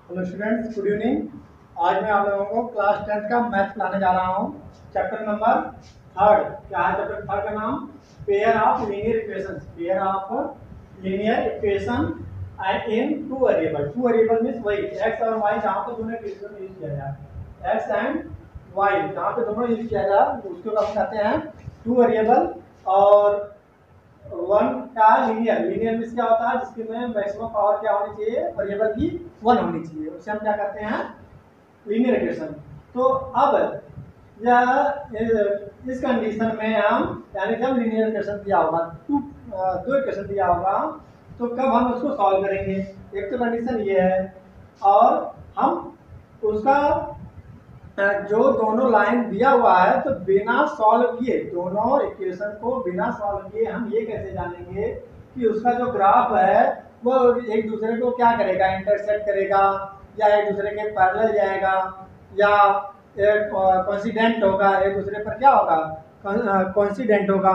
Hello students, good evening. आज मैं आप लोगों को क्लास 10th का मैथ पढ़ाने जा रहा हूँ। Chapter number third. क्या है चैप्टर थर्ड का नाम? Pair of linear equation. Pair of linear equation and in two variable. Two variable means वही एक्स और वाई जहाँ पे दोनों इक्वेशन यूज किया जाए, एक्स एंड वाई जहाँ पे दोनों यूज किया जाए उसको हम कहते हैं टू वेरिएबल। और वन का लीनियर, लीनियर मीन्स क्या होता है जिसके में मैक्सिमम पावर क्या होनी चाहिए, वेरिएबल की वन होनी चाहिए, उसे हम क्या कहते हैं, लीनियर इक्वेशन। तो अब यह इस कंडीशन में हम यानी जब लीनियर इक्वेशन दिया होगा दो इक्वेशन दिया होगा तो कब हम उसको सॉल्व करेंगे। एक तो कंडीशन ये है और हम उसका जो दोनों लाइन दिया हुआ है तो बिना सॉल्व किए, दोनों इक्वेशन को बिना सॉल्व किए हम ये कैसे जानेंगे कि उसका जो ग्राफ है वो एक दूसरे को क्या करेगा, इंटरसेक्ट करेगा या एक दूसरे के पैरेलल जाएगा या एक कोइंसिडेंट होगा, एक दूसरे पर क्या होगा, कोइंसिडेंट होगा।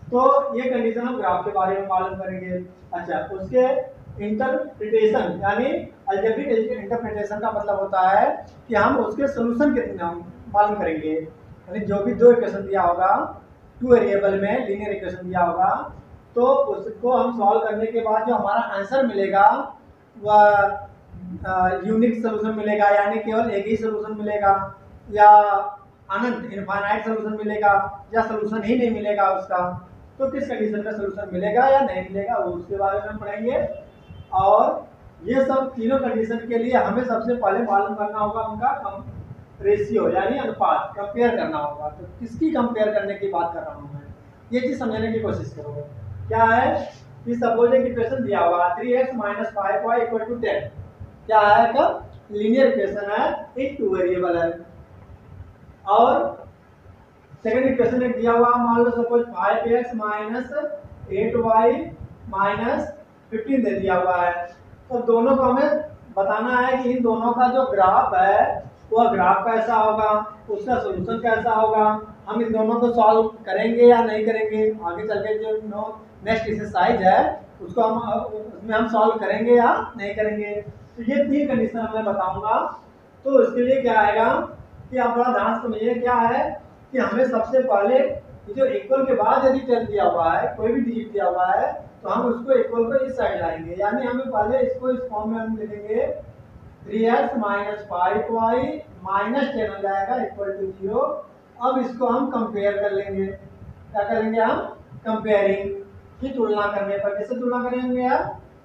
तो ये कंडीशन हम ग्राफ के बारे में मालूम करेंगे। अच्छा, उसके इंटरप्रिटेशन यानी अलजेब्रिक इंटरप्रिटेशन का मतलब होता है कि हम उसके सोल्यूशन कितना मालूम करेंगे। यानी जो भी दो इक्वेशन दिया होगा टू वेरिएबल में लीनियर इक्वेशन दिया होगा तो उसको हम सॉल्व करने के बाद जो हमारा आंसर मिलेगा वह यूनिक सोल्यूशन मिलेगा, यानी केवल एक ही सोल्यूशन मिलेगा या अनंत इनफाइनाइट सोल्यूशन मिलेगा या सोल्यूशन ही नहीं मिलेगा उसका। तो किस कंडीशन में सोल्यूशन मिलेगा या नहीं मिलेगा वो उसके बारे में हम पढ़ेंगे। और ये सब तीनों कंडीशन के लिए हमें सबसे पहले मालूम करना होगा उनका रेशियो यानी अनुपात, कंपेयर करना होगा। तो किसकी कंपेयर करने की बात कर रहा हूँ मैं, ये चीज समझने की कोशिश करो। क्या है कि सपोज एक इक्वेशन दिया हुआ 3x - 5y = 10। क्या है का लीनियर इक्वेशन है, एक टू वेरिएबल है। और सेकंड इक्वेशन एक दिया हुआ मान लो सपोज 5x - 8y - 15 दे दिया हुआ है। तो दोनों को हमें बताना है कि इन दोनों का जो ग्राफ है वह ग्राफ कैसा होगा, उसका सॉल्यूशन कैसा होगा। हम इन दोनों को सॉल्व करेंगे या नहीं करेंगे, आगे चल के जो नेक्स्ट एक्सरसाइज है उसको हम उसमें हम सॉल्व करेंगे या नहीं करेंगे। तो ये तीन कंडीशन मैं बताऊंगा। तो इसके लिए क्या आएगा कि आप बड़ा ध्यान समझिए। क्या है कि हमें सबसे पहले जो इक्वल के बाद यदि 10 दिया हुआ है, कोई भी डिजिट दिया हुआ है तो हम उसको इक्वल को इस साइड लाएंगे, यानी हमें पहले इसको इस फॉर्म में हम लिखेंगे 3x - 5y - 10 हो जाएगा = 0। अब इसको हम कंपेयर कर लेंगे। क्या करेंगे हम, कंपेयरिंग की तुलना करने पर। कैसे तुलना करेंगे यार,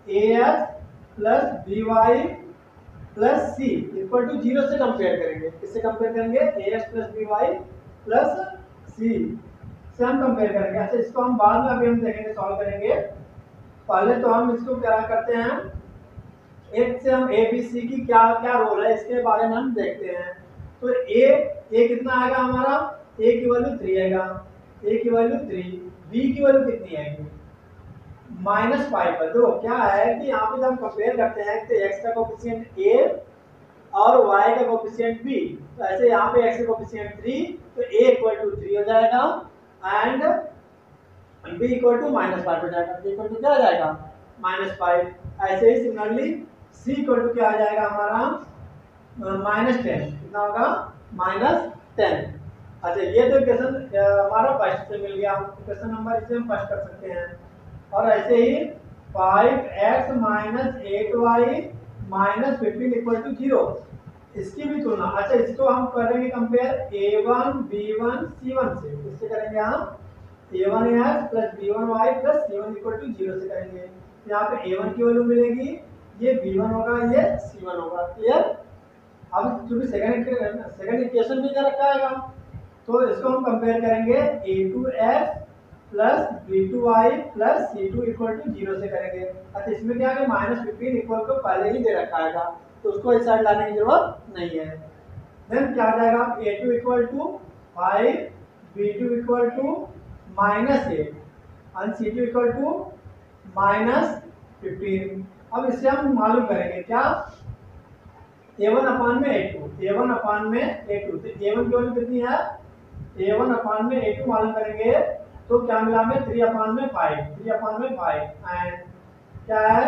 ax + by + c = 0 से कंपेयर करेंगे। किससे कंपेयर करेंगे, ax + by + c से हम कंपेयर करेंगे। अच्छा, इसको हम बाद में अभी हम देखेंगे, सॉल्व करेंगे। पहले तो हम इसको क्या करते हैं, एक से हम ए बी सी की क्या क्या रोल है इसके बारे में हम देखते हैं। तो ए कितना आएगा हमारा, ए की वैल्यू 3 आएगा, ए की वैल्यू 3, बी की वैल्यू कितनी आएगी -5 पर। तो क्या है कि यहाँ पे जब हम कंपेयर करते हैं तो x का कोफिशिएंट a और y का कोफिशिएंट b, तो ऐसे यहाँ पे x का कोफिशिएंट 3 तो a = 3 हो जाएगा एंड b = -5 हो जाएगा। b = क्या हो जाएगा, -5। ऐसे ही सिमिलरली c = क्या आ जाएगा हमारा, -10। कितना होगा, -10। अच्छा, ये तो इक्वेशन हमारा फर्स्ट से मिल गया, इक्वेशन नंबर इसे हम फर्स्ट कर सकते हैं। और ऐसे ही 5x - 8y - 15 = 0, इसकी भी तुलना। अच्छा, इसको हम करेंगे कंपेयर a1 b1 c1 से। किससे करेंगे हम, a1x + b1y + c1 = 0 से करेंगे। यहाँ पे a1 की वैल्यू मिलेगी, ये b1 होगा, ये c1 होगा। क्लियर। अब चूंकि सेकंड इक्वेशन भी दे रखा है तो इसको हम कंपेयर करेंगे a2x + b2y + c2 = 0 से करेंगे। अच्छा, इसमें क्या है, -15 इक्वल को पहले ही दे रखा है तो उसको इस साइड लाने की जरूरत नहीं है। देन क्या आ जाएगा, a2 = 5, b2 = -8 और c2 = -15। अब इससे हम मालूम करेंगे क्या, a1/a2, a1/a2। तो a1 की वैल्यू कितनी है, a1/a2 मालूम करेंगे तो क्या मिला हमें, 3/5 एंड क्या है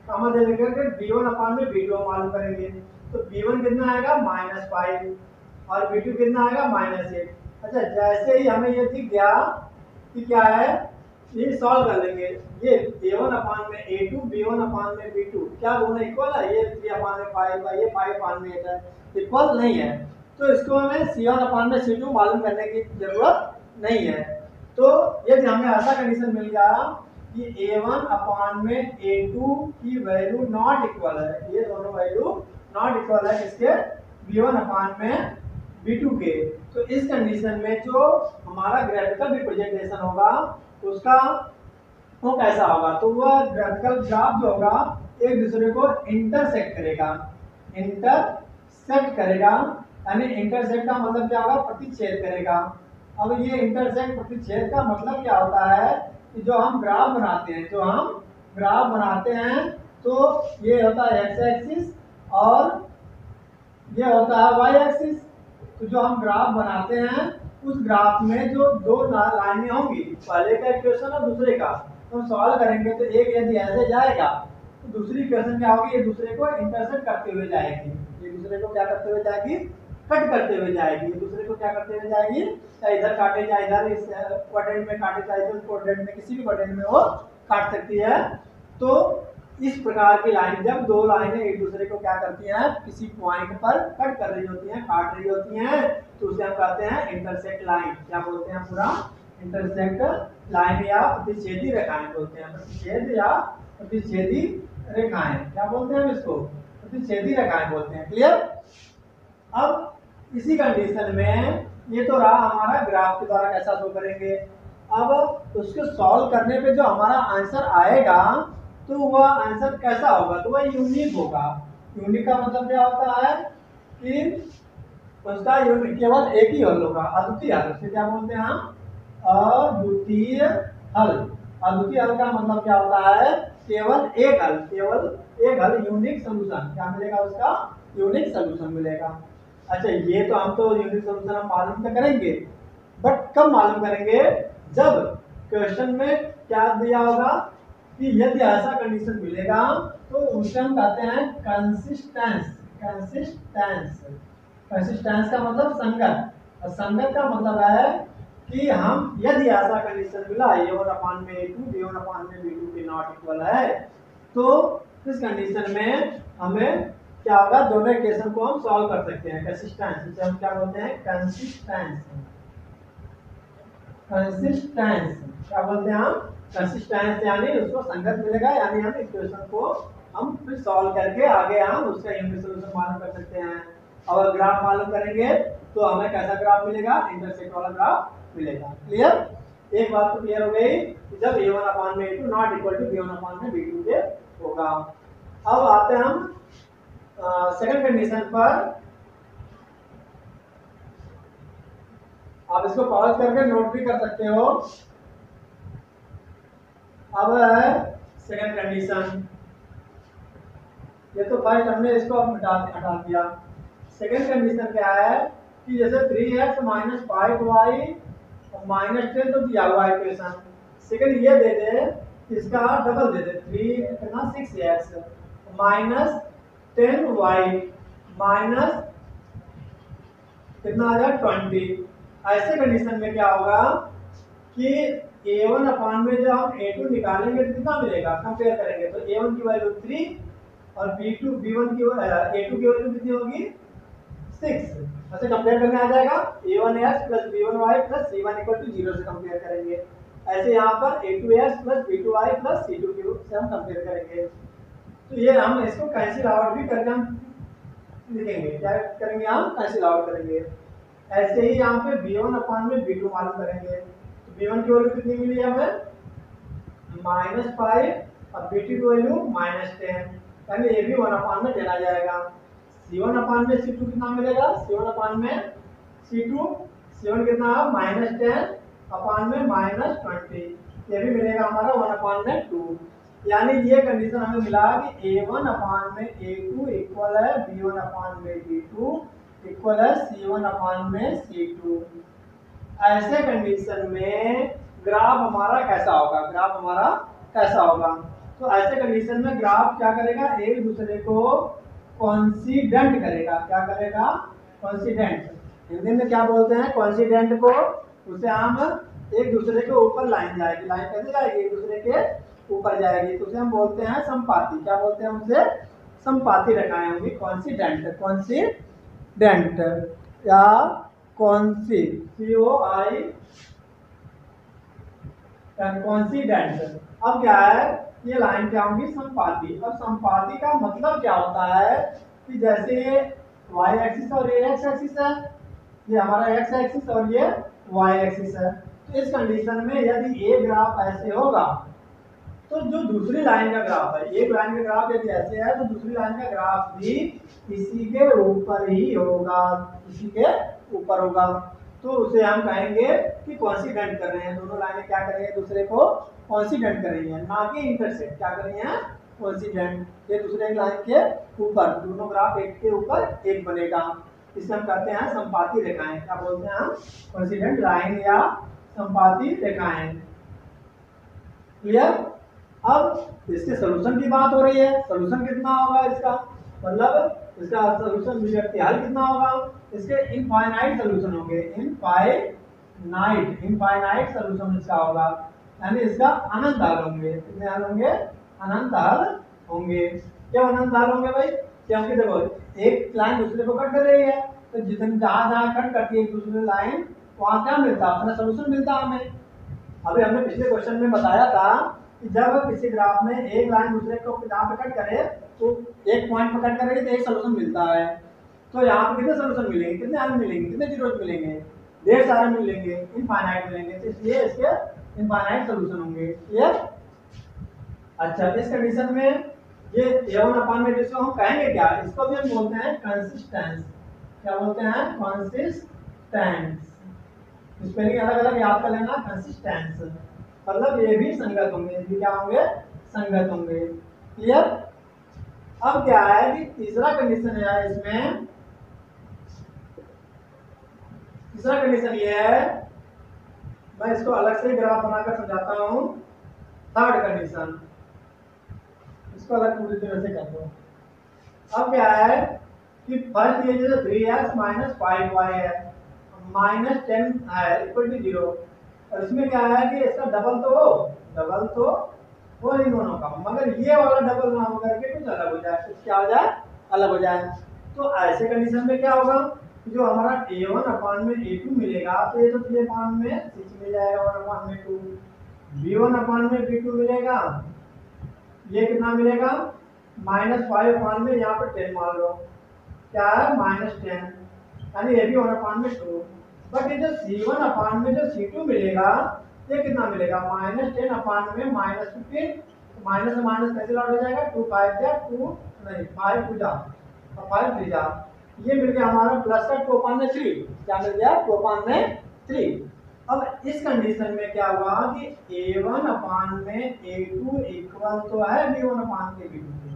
कामा दे देकर b1 अपान में b2 हम मालूम करेंगे। तो b1 कितना आएगा -5 और b2 कितना आएगा -8। अच्छा, जैसे ही हमें ये दिख गया कि क्या है, ये सॉल्व कर लेंगे। ये a1 अपान में a2 b1 अपान में b2 क्या दोनों इक्वल है? ये 3 अपान में 5 है, ये 5 अपान में 8 है, इक्वल नहीं है। तो इसको हमें c1 अपान में c2 मालूम करने की जरूरत नहीं है। तो यदि हमें ऐसा कंडीशन मिल गया कि a1 अपान में a2 की वैल्यू नॉट इक्वल है, ये दोनों वैल्यू नॉट इक्वल है इसके b1 अपान में b2 के, तो इस कंडीशन में जो हमारा ग्राफिकल रिप्रेजेंटेशन होगा उसका वो कैसा होगा? तो वह ग्राफिकल ग्राफ जो होगा एक दूसरे को इंटरसेक्ट करेगा। इंटरसेक्ट करेगा यानी इंटरसेक्ट का मतलब क्या होगा? प्रतिच्छेद करेगा। अब ये इंटरसेक्ट प्रतिच्छेद का मतलब क्या होता है कि जो हम ग्राफ बनाते हैं तो ये होता है एक्स एक्सिस और ये होता है वाई एक्सिस। तो जो हम ग्राफ बनाते हैं उस ग्राफ में जो दो लाइनें होंगी, पहले का इक्वेशन और दूसरे का, तो हम सॉल्व करेंगे तो एक यदि ऐसे जाएगा तो दूसरी इक्वेशन क्या होगी? ये दूसरे को इंटरसेक्ट करते हुए जाएगी, ये दूसरे को क्या करते हुए जाएगी? कट करते हुए जाएगी। दूसरे को क्या करते हुए जाएगी? चाहे इधर काटे चाहे इधर, इस क्वाड्रेंट में काटे चाहे इस क्वाड्रेंट में, किसी भी क्वाड्रेंट में वो काट सकती है। तो इस प्रकार की लाइन, जब दो लाइनें एक दूसरे को क्या करती हैं? किसी पॉइंट पर कट कर रही होती हैं, काट रही होती हैं, तो उसे हम कहते हैं इंटरसेक्ट लाइन। क्या बोलते हैं? पूरा इंटरसेक्ट लाइन या प्रतिच्छेदी रेखाएं बोलते हैं। प्रतिच्छेद या प्रतिच्छेदी रेखाएं क्या बोलते हैं? हम इसको प्रतिच्छेदी रेखाएं बोलते हैं। क्लियर? अब इसी कंडीशन में ये तो रहा हमारा ग्राफ के द्वारा कैसा शो करेंगे। अब उसको सॉल्व करने पे जो हमारा आंसर आएगा तो वह आंसर कैसा होगा? तो वह यूनिक होगा। यूनिक का मतलब क्या होता है कि उसका यूनिक केवल एक ही हल होगा, अद्वितीय हल। उसे क्या बोलते हैं हम? अद्वितीय हल। अद्वितीय हल का मतलब क्या होता है? केवल एक हल, यूनिक सोल्यूशन। क्या मिलेगा उसका? यूनिक सोल्यूशन मिलेगा। अच्छा, ये तो हम तो यूनिक सोल्यूशन हम मालूम तो करेंगे, बट कब मालूम करेंगे? जब क्वेश्चन में क्या दिया होगा कि यदि ऐसा कंडीशन मिलेगा तो उसे हम कहते हैं कंसिस्टेंस। कंसिस्टेंस का मतलब संगत, और संगत का मतलब है कि हम यदि ऐसा कंडीशन मिला a1 अपान में a2 b1 अपान में b2 के नॉट इक्वल है, तो इस कंडीशन में हमें क्या होगा? दोनों इक्वेशन को हम सॉल्व कर सकते हैं। कंसिस्टेंस, जिसे हम क्या बोलते हैं? कंसिस्टेंस क्या बोलते हैं हम? कंसिस्टेंस यानी उसको संगत मिलेगा, यानी हम इक्वेशन को हम फिर सॉल्व करके आगे हम उसका यूनिक सॉल्यूशन मालूम कर सकते हैं। और ग्राफ मालूम करेंगे तो हमें कैसा ग्राफ मिलेगा? इंटरसेक्ट वाला ग्राफ मिलेगा। क्लियर? एक बात तो क्लियर हो गई कि जब a1 अपान में a2 not equal to b1 अपान में b2 के होगा। अब आते हैं हम सेकंड कंडीशन पर। आप इसको पॉज करके नोट भी कर सकते हो। अब है सेकंड कंडीशन। ये तो फर्स्ट हमने इसको हटा दिया। सेकंड कंडीशन क्या है कि जैसे 3x माइनस 5y -10 तो दिया हुआ है इक्वेशन। सेकंड ये दे दे, इसका डबल दे दे, 3 कितना 6x माइनस 10y माइनस कितना आ जाए 20। ऐसे कंडीशन में क्या होगा कि a1 अपान में जब हम a2 निकालेंगे तो कितना मिलेगा? कंपेयर करेंगे तो a1 की वैल्यू 3 और b1 की a2 की वैल्यू कितनी होगी? 6। ऐसे कंपेयर करने आ जाएगा a1x plus b1y plus c1 equal to 0 से कंपेयर करेंगे। ऐसे यहाँ पर a2x plus b2y plus c2 से हम कंपेयर करेंगे। तो ये हम इसको कैंसिल आउट भी करके हम लिखेंगे। क्या करेंगे? हम कैंसिल आउट करेंगे। ऐसे ही यहाँ पे b1 अपान में b2 मालूम करेंगे। तो b1 की वैल्यू कितनी मिली हमें? -5 और b2 की वैल्यू -10, यानी ये भी 1 अपान में देना जाएगा। c1 अपान में c2 कितना मिलेगा? c1 अपान में c2 c1 कितना है? -10 अपान में -20, ये भी मिलेगा हमारा 1 अपान में 2। यानी ये कंडीशन हमें मिला कि a1 अपान में a2 इक्वल है b1 अपान में b2 इक्वल है c1 अपान में c2। ऐसे कंडीशन में ग्राफ हमारा कैसा होगा? तो ऐसे कंडीशन में ग्राफ क्या करेगा, एक दूसरे को कॉन्सिडेंट करेगा। क्या करेगा, कॉन्सिडेंट। हिंदी में क्या बोलते हैं कॉन्सिडेंट को, उसे हम एक दूसरे के ऊपर लाइन जाएगी, लाइन कैसे जाएगी, एक दूसरे के ऊपर जाएगी, तो उसे हम बोलते हैं संपाती। क्या बोलते हैं उसे, संपाती रेखाएं होंगी, कॉन्सिडेंट। कॉन्सिडेंट या कॉन्सी, COI, कॉन्सिडेंट। अब क्या है, ये लाइन क्या होंगी, संपाती। अब संपाती का मतलब क्या होता है कि जैसे ये y एक्सिस और ये x एक्सिस है, ये हमारा x एक्सिस और ये y एक्सिस है, तो इस कंडीशन में यदि ये ग्राफ ऐसे होगा तो जो दूसरी लाइन का ग्राफ है, एक लाइन का ग्राफ यदि ऐसे है तो दूसरी लाइन का ग्राफ भी इसी के ऊपर ही होगा, इसी के ऊपर होगा, तो उसे हम कहेंगे कि कॉन्सिडेंट कर रहे हैं। दोनों लाइनें क्या कर रही है, दूसरे को कॉन्सिडेंट कर रही है, ना कि इंटरसेक्ट। क्या कर रही है, कॉन्सिडेंट। ये दूसरे लाइन के ऊपर, दोनों ग्राफ एक के ऊपर एक बनेगा, इसे हम कहते हैं संपाती रेखाएं। क्या बोलते हैं हम, कॉन्सिडेंट लाइन या संपाती रेखाएं। क्लियर। अब इसके सोल्यूशन की बात हो रही है, सोल्यूशन कितना होगा इसका, मतलब इसका सोल्यूशन हल कितना होगा, इसके इनफाइनाइट सोल्यूशन होंगे, इनफाइनाइट सोल्यूशन इसका होगा, यानी इसका अनंत हल होंगे। कितने हल होंगे, अनंत हल होंगे। क्यों अनंत हल होंगे भाई, क्योंकि देखो एक लाइन दूसरे को कट कर रही है, तो जितने जहां जहां कट करती है एक दूसरे लाइन, वहां क्या मिलता है, अपना सोल्यूशन मिलता है हमें। अभी हमने पिछले क्वेश्चन में बताया था कि जब किसी ग्राफ में एक लाइन दूसरे को जहाँ पे कट करे तो एक पॉइंट पर कट करेगी तो एक सोल्यूशन मिलता है। तो यहाँ पे कितने सोल्यूशन मिलेंगे, कितने हल मिलेंगे, कितने जीरोस मिलेंगे, ढेर सारे मिलेंगे, इनफाइनाइट मिलेंगे, तो इसलिए इसके इनफाइनाइट सोल्यूशन होंगे। क्लियर। अच्छा, इस कंडीशन में ये A1 में जिसको हम कहेंगे क्या, इसको भी हम बोलते हैं कंसिस्टेंस। क्या बोलते हैं, कंसिस्टेंस। स्पेलिंग अलग अलग याद कर लेना, कंसिस्टेंस मतलब ये भी संगत होंगे, ये क्या होंगे, संगत होंगे। क्लियर। अब क्या है कि तीसरा कंडीशन है इसमें, तीसरा कंडीशन ये है, मैं इसको अलग से ग्राफ बनाकर समझाता हूं। थर्ड कंडीशन, इसको अलग पूरी तरह से कर दो। अब क्या है कि फर्स्ट ये जो 3x माइनस 5y है माइनस 10 है इक्वल टू 0, और इसमें क्या है कि इसका डबल तो वो इन दोनों का, मगर ये वाला डबल ना होकर के कुछ अलग हो जाए, कुछ क्या हो जाए, अलग हो जाए। तो ऐसे कंडीशन में क्या होगा, जो हमारा A1 में A2 मिलेगा तो ये तो A में 6 मिल जाएगा, 1 में 2, B1 में B2 मिलेगा, ये कितना मिलेगा, -5 में यहाँ पर 10 मान लो, क्या है -10, यानी ये भी 1 में 2। बट ये जो C1 में जो C2 मिलेगा ये कितना मिलेगा, -10 में -15, माइनस से माइनस कैंसिल आउट हो जाएगा, 2 5 जा 2 नहीं 5 2 जा और 5 3 जा, ये मिल गया हमारा प्लस का 2 में 3, क्या मिल गया 2 में 3। अब इस कंडीशन में क्या हुआ कि A1 में A2 इक्वल तो है B1 के B2 के,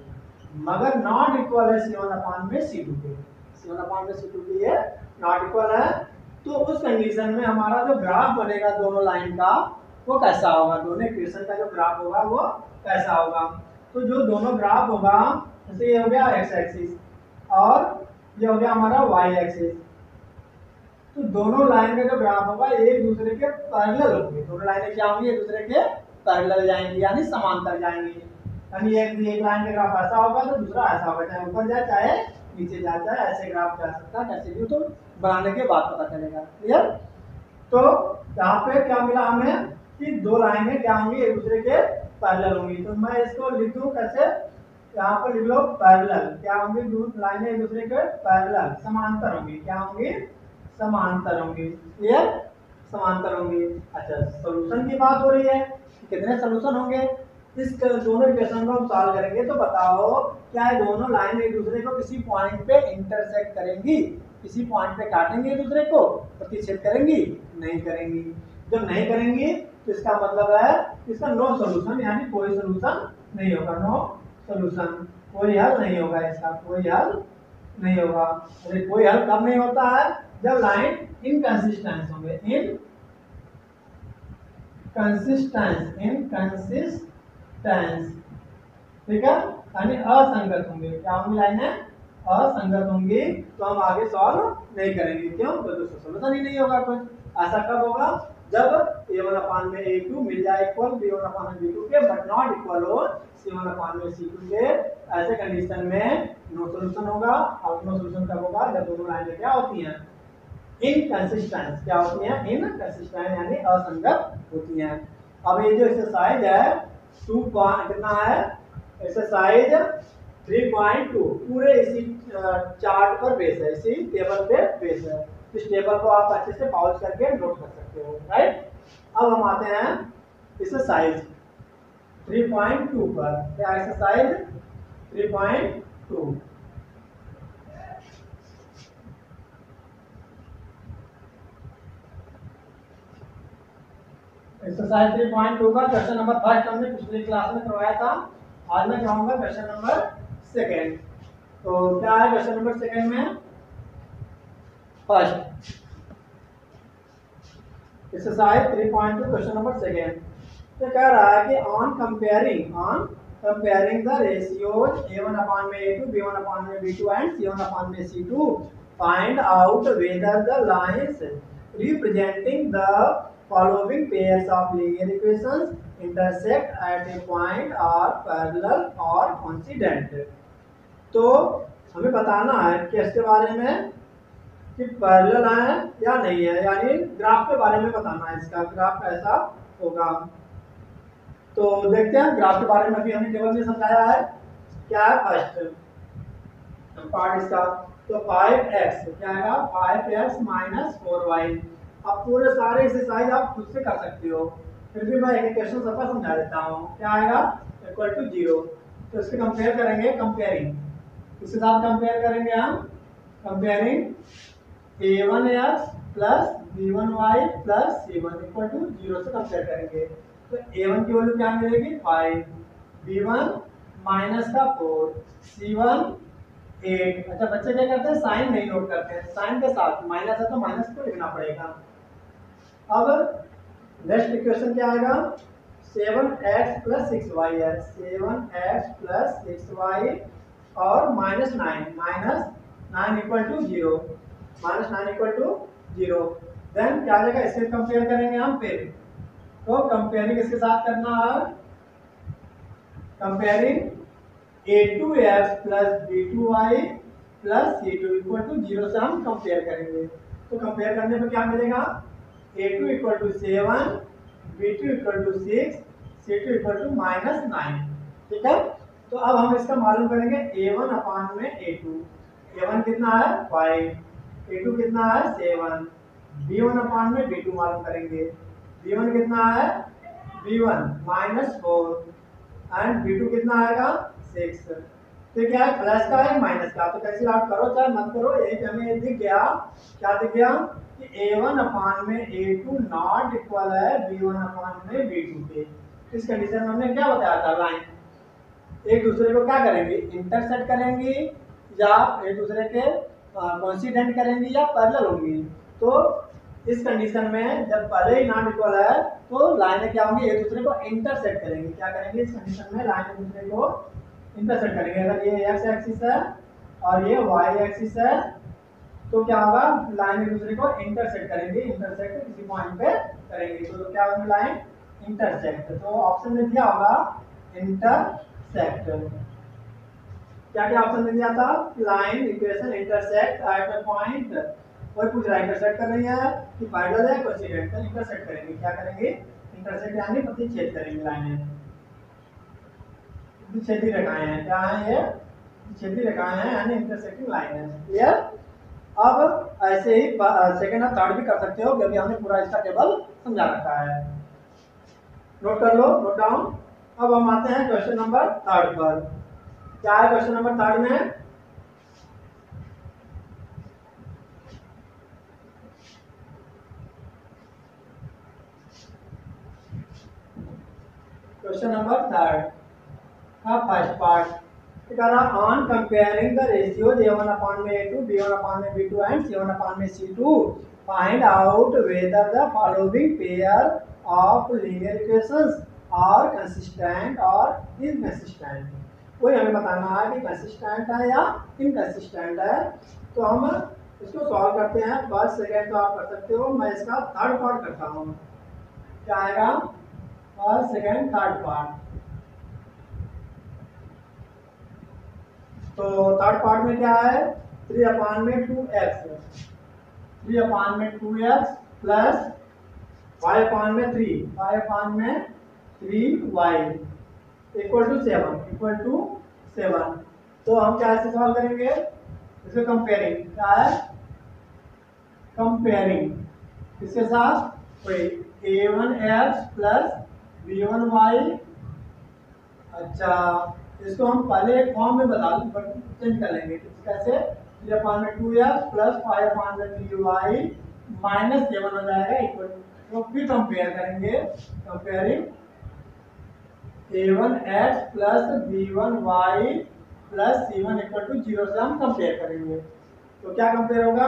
मगर नॉट इक्वल है C1 में C2 के, C1 में C2 के ये नॉट इक्वल है। तो उस कंडीशन में हमारा जो ग्राफ बनेगा दोनों लाइन का वो कैसा होगा, दोनों इक्वेशन का जो ग्राफ होगा वो कैसा होगा। तो जो दोनों ग्राफ होगा, जैसे ये हो गया x एक्सिस और ये हो गया हमारा y एक्सिस, तो दोनों लाइन का जो ग्राफ होगा एक दूसरे के पैरेलल होंगे, दोनों लाइनें क्या होंगी, एक दूसरे के पैरेलल जाएंगी, यानी समांतर जाएंगी। यानी एक लाइन का ग्राफ ऐसा होगा तो दूसरा ऐसा होगा, चाहे ऊपर जाए चाहे नीचे जाता है, ऐसे ग्राफ जा सकता है, कैसे भी तो बनाने के बाद पता चलेगा। क्लियर। तो यहाँ पे क्या मिला हमें कि दो लाइनें क्या होंगी, एक दूसरे के पैरेलल होंगी। तो मैं इसको लिख दूं कैसे, यहाँ पर लिख लो पैरेलल, क्या होंगी, दो लाइनें एक दूसरे के पैरेलल समांतर होंगी, क्या होंगी, समांतर होंगी। क्लियर, समांतर होंगी। अच्छा, सॉल्यूशन की बात हो रही है, कितने सॉल्यूशन होंगे, इस दोनों इक्वेशन को हम सॉल्व करेंगे तो बताओ क्या ये दोनों लाइन एक दूसरे को किसी पॉइंट पे इंटरसेक्ट करेंगी, किसी पॉइंट पे काटेंगे एक दूसरे को, प्रतिच्छेद करेंगी, नहीं करेंगी। जब नहीं करेंगी तो इसका मतलब है इसका नो सॉल्यूशन, यानी कोई सॉल्यूशन नहीं होगा, नो सॉल्यूशन, कोई हल नहीं होगा, इसका कोई हल नहीं होगा। अरे कोई हल कब नहीं होता है, जब लाइन इनकंसिस्टेंस होंगे, इनकंसिस्टेंस, इनकंसिस्टेंस ठीक है, यानी असंगत होंगे। क्या होंगी लाइनें? असंगत होंगी, तो हम आगे सॉल्व नहीं करेंगे। क्यों? तो दोस्तों सोल्यूशन ही नहीं होगा कुछ। ऐसा कब होगा? जब a1 अपान में a2 मिल जाए इक्वल b1 अपान में b2 के, बट नॉट इक्वल हो c1 अपान में c2 के। ऐसे कंडीशन में नो सोल्यूशन होगा। और नो सोल्यूशन कब होगा? जब दोनों लाइनें क्या होती हैं? इनकंसिस्टेंट। क्या होती हैं? इनकंसिस्टेंट, यानी असंगत होती हैं। अब ये जो एक्सरसाइज है 2 कितना है? एक्सरसाइज 3.2 पूरे इसी चार्ट पर बेस है, इसी टेबल पे बेस है। इस टेबल को आप अच्छे से पॉज करके नोट कर सकते हो, राइट। अब हम आते हैं एक्सरसाइज 3.2 पर। क्या एक्सरसाइज 3.2? एक्सरसाइज 3.2 का क्वेश्चन नंबर फर्स्ट हमने पिछली क्लास में करवाया था। आज मैं कराऊंगा क्वेश्चन नंबर सेकंड। तो क्या है क्वेश्चन नंबर सेकंड में? First exercise 3.2 question number second. तो कह रहा है कि on comparing the ratios a1 अपान में a2 b1 अपान में b2 एंड c1 अपान में c2 find out whether the lines representing the following pairs of linear equations intersect at a point are parallel or coincident। तो हमें बताना है कि इसके बारे में कि पैरेलल है या नहीं है, यानी ग्राफ के बारे में बताना है। इसका ग्राफ कैसा होगा? तो देखते हैं ग्राफ के बारे में। अभी हमने टेबल में समझाया है। क्या है फर्स्ट पार्ट इसका? तो 5x क्या आएगा? 5x minus 4y। अब पूरे सारे एक्सरसाइज आप खुद से कर सकते हो, फिर भी मैं एक क्वेश्चन सबका समझा देता हूँ। क्या आएगा? Equal to 0। तो इससे कंपेयर करेंगे, कंपेयरिंग इसके साथ कंपेयर करेंगे हम। Comparing a1x plus b1y plus c1 equal to 0 से कंपेयर करेंगे। तो a1 की वैल्यू क्या मिलेगी? 5, b1 माइनस का 4, c1 8। अच्छा, बच्चे क्या करते हैं? साइन नहीं नोट करते हैं, साइन के साथ माइनस है तो माइनस को लिखना पड़ेगा। अब नेक्स्ट इक्वेशन क्या आएगा? 7x प्लस 6y है। 7x प्लस 6y और minus 9 equal to 0। Minus 9 equal to 0। Then क्या आ जाएगा? इससे कंपेयर करेंगे हम फिर। तो कंपेयरिंग इसके साथ करना है। Comparing a2x plus b2y plus c2 equal to 0 से हम कंपेयर करेंगे। तो कंपेयर करने पर क्या मिलेगा? a2 equal to 7, b2 equal to 6, c2 equal to minus 9। ठीक है, तो अब हम इसका मालूम करेंगे a1 अपान में a2। a1 कितना है? 5, a2 कितना है? 7। b1 अपान में b2 मालूम करेंगे। b1 कितना है? b1 माइनस 4 एंड b2 कितना आएगा? 6। तो क्या है? प्लस का है माइनस का, तो कैंसिल आउट करो चाहे मत करो। एक हमें दिख गया। क्या दिख गया? कि a1 अपान में a2 नॉट इक्वल है b1 अपान में b2 के। इस कंडीशन में हमने क्या बताया था? लाइन एक दूसरे को क्या करेंगे? इंटरसेक्ट करेंगी, या एक दूसरे के कोइंसिडेंट करेंगी, या पैरेलल होंगी। तो इस कंडीशन में जब पहले ही नॉट इक्वल है तो लाइनें क्या होंगी? एक दूसरे को इंटरसेक्ट करेंगी। क्या करेंगे? इस कंडीशन में लाइन एक दूसरे को इंटरसेक्ट करेंगे। अगर ये x एक्सिस है और ये y एक्सिस है तो क्या होगा? लाइन एक दूसरे को इंटरसेक्ट करेंगे। इंटरसेक्ट किसी पॉइंट पे करेंगे तो क्या होगी? Line intersect. तो ऑप्शन में दिया होगा इंटरसेक्ट। क्या क्या ऑप्शन में दिया था? Line equation intersect at a point. कोई पूछ रहा है इंटरसेक्ट कर रही है कि पैरेलल है कोइंसिडेंट है? इंटरसेक्ट करेंगे। क्या करेंगे? इंटरसेक्ट यानी प्रतिच्छेद करेंगे लाइनें। प्रतिच्छेदी रेखाएं हैं। क्या है ये? प्रतिच्छेदी रेखाएं हैं, यानी इंटरसेक्टिंग लाइन है। क्लियर? अब ऐसे ही सेकंड और थर्ड भी कर सकते हो, क्योंकि हमने पूरा इसका टेबल समझा रखा है। नोट कर लो, नोट डाउन। अब हम आते हैं क्वेश्चन नंबर थर्ड पर। क्या है क्वेश्चन नंबर थर्ड में? क्वेश्चन नंबर थर्ड का first part on comparing the ratios a1 अपान में a2 b1 अपान में b2 एंड c1 अपान में c2 find out whether the following pair of linear equations are consistent और inconsistent. वही हमें बताना है कि कंसिस्टेंट है या इनकंसिस्टेंट है। तो हम इसको सॉल्व करते हैं। फर्स्ट सेकेंड तो आप कर सकते हो, मैं इसका थर्ड पार्ट करता हूँ। क्या आएगा? First second third part. तो थर्ड पार्ट में क्या है? 3/2x, 3/2x plus 5/3, 5/3y equal to 7। तो हम क्या ऐसे सॉल्व करेंगे? इसको कंपेयरिंग, क्या है? कंपेयरिंग किसके साथ? वही a1x प्लस b1y। अच्छा, इसको हम पहले एक फॉर्म में बता चेंज कर लेंगे। कैसे? 3/2x प्लस 5/3y माइनस 7 हो जाएगा इक्वल। तो फिर कंपेयर करेंगे, comparing a1x plus b1y plus c1 equal to 0 से हम कंपेयर करेंगे। तो क्या कंपेयर होगा?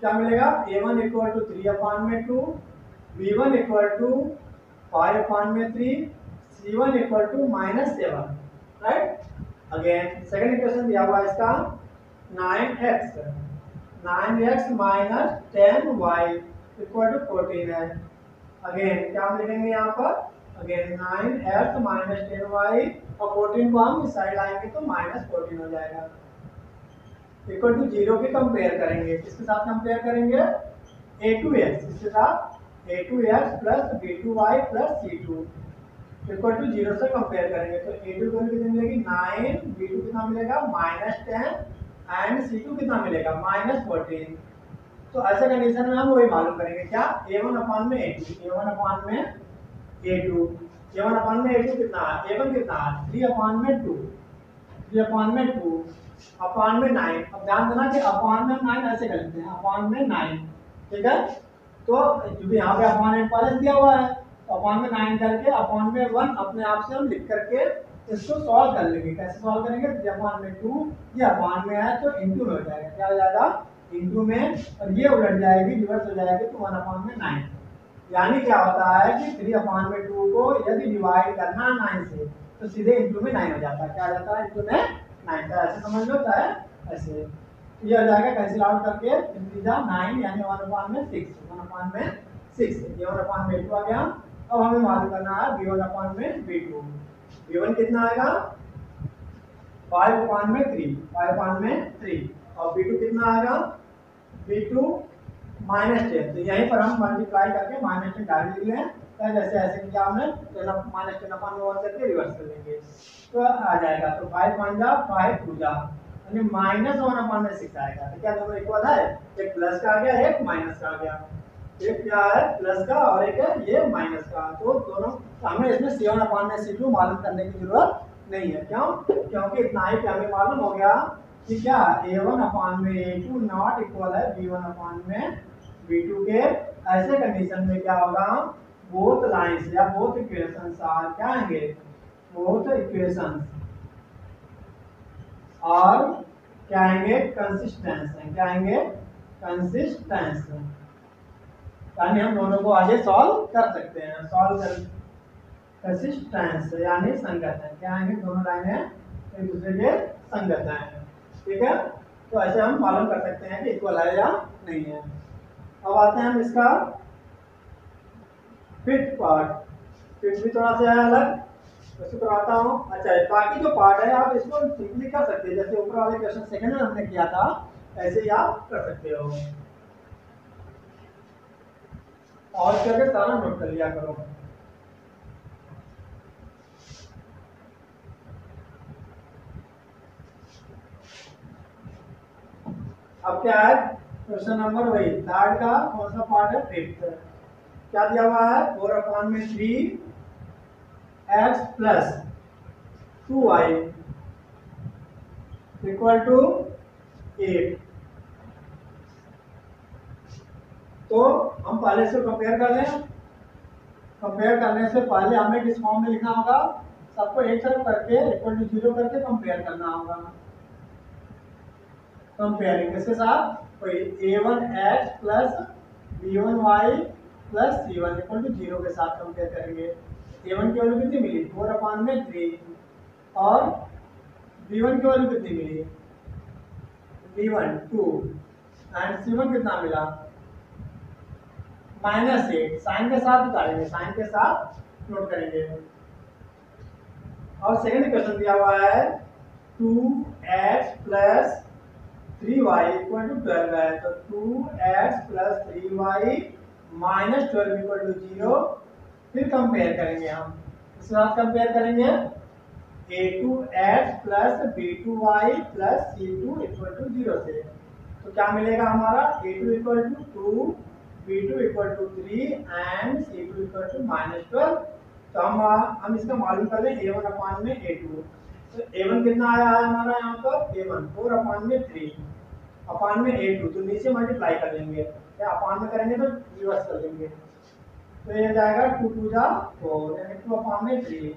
क्या मिलेगा? a1 equal to 3/2, b1 equal to 5/3, c1 equal to -7, right. Again second equation दिया हुआ है इसका 9x, 9x minus 10y equal to 14 है। अगेन क्या हम लिखेंगे यहाँ पर? अगेन 9x माइनस 10y और 14 को हम इस साइड लाएंगे तो -14 हो जाएगा इक्वल टू 0 के कंपेयर करेंगे। किसके साथ कंपेयर करेंगे? a2x, इसके साथ a2x plus b2y plus c2 equal to 0 से कंपेयर करेंगे। तो a2 को कितनी मिलेगी? 9, b2 कितना मिलेगा? -10 एंड c2 कितना मिलेगा? -14। तो ऐसे कंडीशन में हम वही मालूम करेंगे। क्या? a1 अपान में a2, a1 अपान में a2, a1 अपान में a2 कितना है? a1 कितना है? 3/2, 3/2 अपान में 9। अब ध्यान देना कि अपान में 9 ऐसे कर लेते हैं, अपान में 9, ठीक है। तो क्योंकि यहाँ पे अपान में बैलेंस दिया हुआ है, तो अपान में 9 करके अपान में 1 अपने आप से हम लिख करके इसको सॉल्व कर लेंगे। कैसे सॉल्व करेंगे? 3/2 ये अपान में है तो इंटू में हो जाएगा। क्या हो जाएगा? इंटू में, और ये उलट जाएगी, रिवर्स हो जाएगी तो 1/9। यानी क्या होता है कि 3/2 को यदि डिवाइड करना है 9 से तो सीधे इंटू में 9 हो जाता है। क्या हो जाता है? इंटू में 9। तो ऐसे समझ लो, है ऐसे। ये हो जाएगा कैंसिल आउट करके 9 यानी 1/6, 1/6 ये 1/2 आ गया। अब हमें मालूम करना है b1/2। b1 कितना आएगा? 5/3, 5/3 और b2 कितना आएगा? b2 -10। तो यहीं पर हम मल्टीप्लाई करके -10 डाल देंगे। जैसे ऐसे किया हमने, -10/1 करके रिवर्स कर लेंगे तो आ जाएगा। तो 5 5 जा 5 2 जा यानी -1/6 आएगा। तो क्या दोनों इक्वल है? एक प्लस का आ गया, एक माइनस का आ गया। एक क्या है? प्लस का, और एक है ये माइनस का। तो दोनों हमें इसमें c1/c2 मालूम करने की जरूरत नहीं है। क्यों? क्योंकि इतना ही हमें मालूम हो गया कि क्या a1/a2 नॉट इक्वल है b1/b2 के। ऐसे कंडीशन में क्या होगा? बोथ लाइंस या बोथ इक्वेशंस आर क्या आएंगे? बोथ इक्वेशंस और क्या आएंगे? कंसिस्टेंस है। क्या आएंगे? कंसिस्टेंस। यानी हम दोनों को आगे सॉल्व कर सकते हैं। सॉल्व कर कंसिस्टेंस यानी संगत है। क्या आएंगे? दोनों लाइनें एक दूसरे के संगत हैं, ठीक है। तो ऐसे हम मालूम कर सकते हैं कि इक्वल है या नहीं है। अब आते हैं हम इसका फिफ्थ पार्ट। फिफ्थ भी थोड़ा सा है अलग, उसको करवाता हूँ। अच्छा, बाकी जो पार्ट है आप इसको सिंपली कर सकते हैं, जैसे ऊपर वाले क्वेश्चन सेकंड में हमने किया था ऐसे ही आप कर सकते हो। और करके सारा नोट कर लिया करो। अब क्या है? क्वेश्चन नंबर वही थर्ड का कौन सा पार्ट है? फिफ्थ। क्या दिया हुआ है? 4/3 x plus 2y equal to 8। तो हम पहले से कंपेयर कर लें। कंपेयर करने से पहले हमें किस फॉर्म में लिखना होगा? सबको एक तरफ करके इक्वल टू 0 करके कंपेयर करना होगा। कंपेयरिंग किसके साथ? कोई a1x plus b1y plus c1 equal to 0 के साथ कंपेयर करेंगे। a1 की वैल्यू कितनी मिली? 4/3 और B1 की वैल्यू कितनी मिली, B1 2 एंड C1 कितना मिला -8। साइन के साथ उतारेंगे, साइन के साथ नोट करेंगे। और सेकंड क्वेश्चन दिया हुआ है 2x plus 3y equal to 12 है, तो 2x plus 3y minus 12 equal to 0। फिर कंपेयर करेंगे हम, इसके बाद कंपेयर करेंगे a2x plus b2y plus c2 equal to 0 से। तो क्या मिलेगा हमारा, a2 equal to 2, b2 equal to 3 and c2 equal to -12। तो हम इसका मालूम कर लें a1 अपान में a2। तो a1 कितना आया है हमारा यहाँ पर, a1 4 अपान में 3 अपान में a2, तो नीचे मल्टीप्लाई कर लेंगे, या अपान में करेंगे तो रिवर्स कर देंगे। तो ये जाएगा 2 2 जा 4 यानी 2 अपान में 3।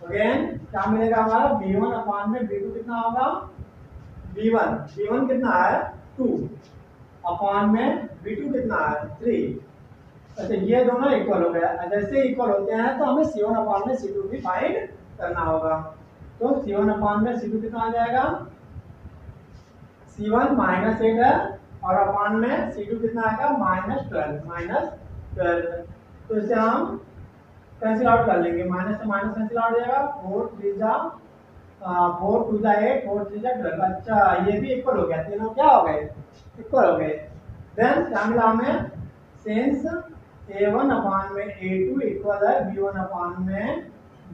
अगेन क्या मिलेगा हमारा, b1 अपान में b2 कितना होगा, b1 कितना है 2 अपान में b2 कितना है 3। अच्छा ये दोनों इक्वल हो गया, जैसे इक्वल होते हैं तो हमें c1 अपान में c2 भी फाइंड करना होगा। तो c1 अपान में c2 कितना आ जाएगा, c1 -8 है और अपान में c2 कितना आएगा -12। तो इसे हम कैंसिल आउट कर लेंगे, माइनस से माइनस कैंसिल आउट हो जाएगा, 4 3 जा 4 2 जा 8 4 3 जा 12। अच्छा ये भी इक्वल हो गया, तीनों क्या हो गए, इक्वल हो गए। देन क्या मिला हमें, सिंस a1 अपान में a2 इक्वल है b1 अपान में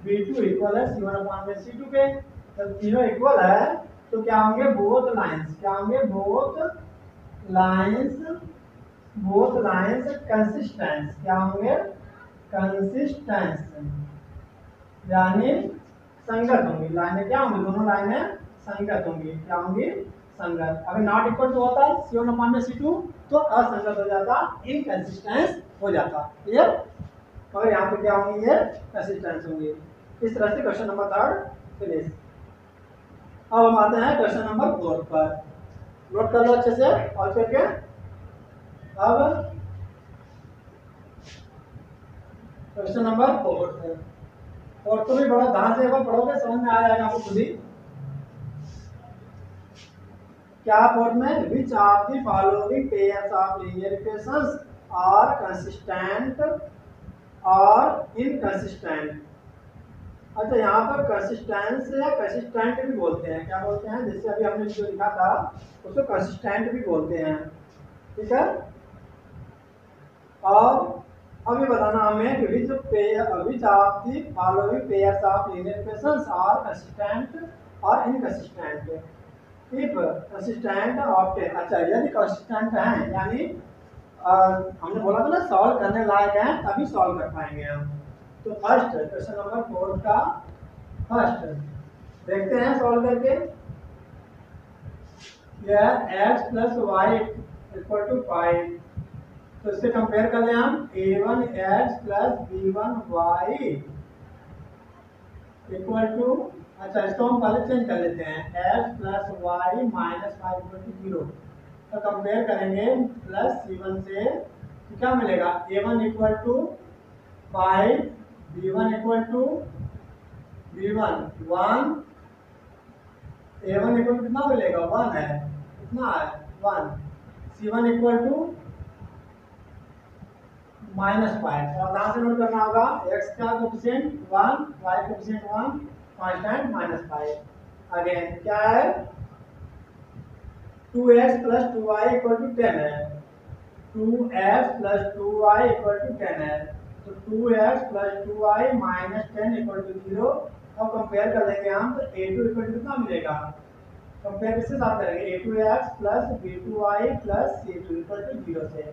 b2 इक्वल है c1 अपान में c2 के, जब तीनों इक्वल है तो क्या होंगे, बोथ लाइंस क्या होंगे, बोथ लाइंस कंसिस्टेंस, क्या होंगे कंसिस्टेंस, यानी संगत होंगी। लाइनें क्या होंगी, दोनों लाइनें संगत होंगी, क्या होंगी संगत। अगर नॉट इक्वल टू होता c1 अपान में c2 तो असंगत हो जाता, इनकंसिस्टेंस हो जाता, क्लियर। और यहाँ पे क्या होंगी, ये कंसिस्टेंस होंगी। इस तरह से क्वेश्चन नंबर 3 फिनिश। अब हम आते हैं क्वेश्चन नंबर 4 पर, नोट कर लो अच्छे से और करके। अब क्वेश्चन नंबर 4 को भी बड़ा ध्यान से पढ़ोगे, समझ में आ जाएगा आपको खुद ही। क्या फोर्थ में, which of the following pairs of linear equations are consistent और इनकंसिस्टेंट। अच्छा यहाँ पर कंसिस्टेंस या कंसिस्टेंट भी बोलते हैं, क्या बोलते हैं, जैसे अभी हमने जो लिखा था उसको कंसिस्टेंट भी बोलते हैं, ठीक है। और अभी बताना हमें कि which of the following pairs of linear equations are consistent और इनकंसिस्टेंट। इफ कंसिस्टेंट ऑब्टेन, अच्छा यदि कंसिस्टेंट है यानी हमने बोला था ना सॉल्व करने लायक है तभी सॉल्व कर पाएंगे हम। तो फर्स्ट क्वेश्चन नंबर 4 का फर्स्ट देखते हैं सॉल्व करके। यह x plus y equal to 5, तो इससे कंपेयर कर लें हम a1x plus b1y equal to, अच्छा इसको हम पहले चेंज कर लेते हैं, x plus y minus 5 equal to 0। तो कंपेयर करेंगे प्लस c1 से, तो क्या मिलेगा, a1 equal to 5, b1 equal to b1 1, a1 इक्वल कितना मिलेगा 1 है, कितना है 1, c1 इक्वल टू -5। और ध्यान से नोट करना होगा, x का coefficient 1, y coefficient 1, constant -5। Again क्या है, 2x plus 2y equal to 10 है, 2x plus 2y equal to 10 है, तो 2x plus 2y minus 10 equal to 0। अब कंपेयर कर लेंगे हम, तो a2 इक्वल टू कितना मिलेगा, कंपेयर किसके साथ करेंगे, a2x plus b2y plus c2 equal to 0 से।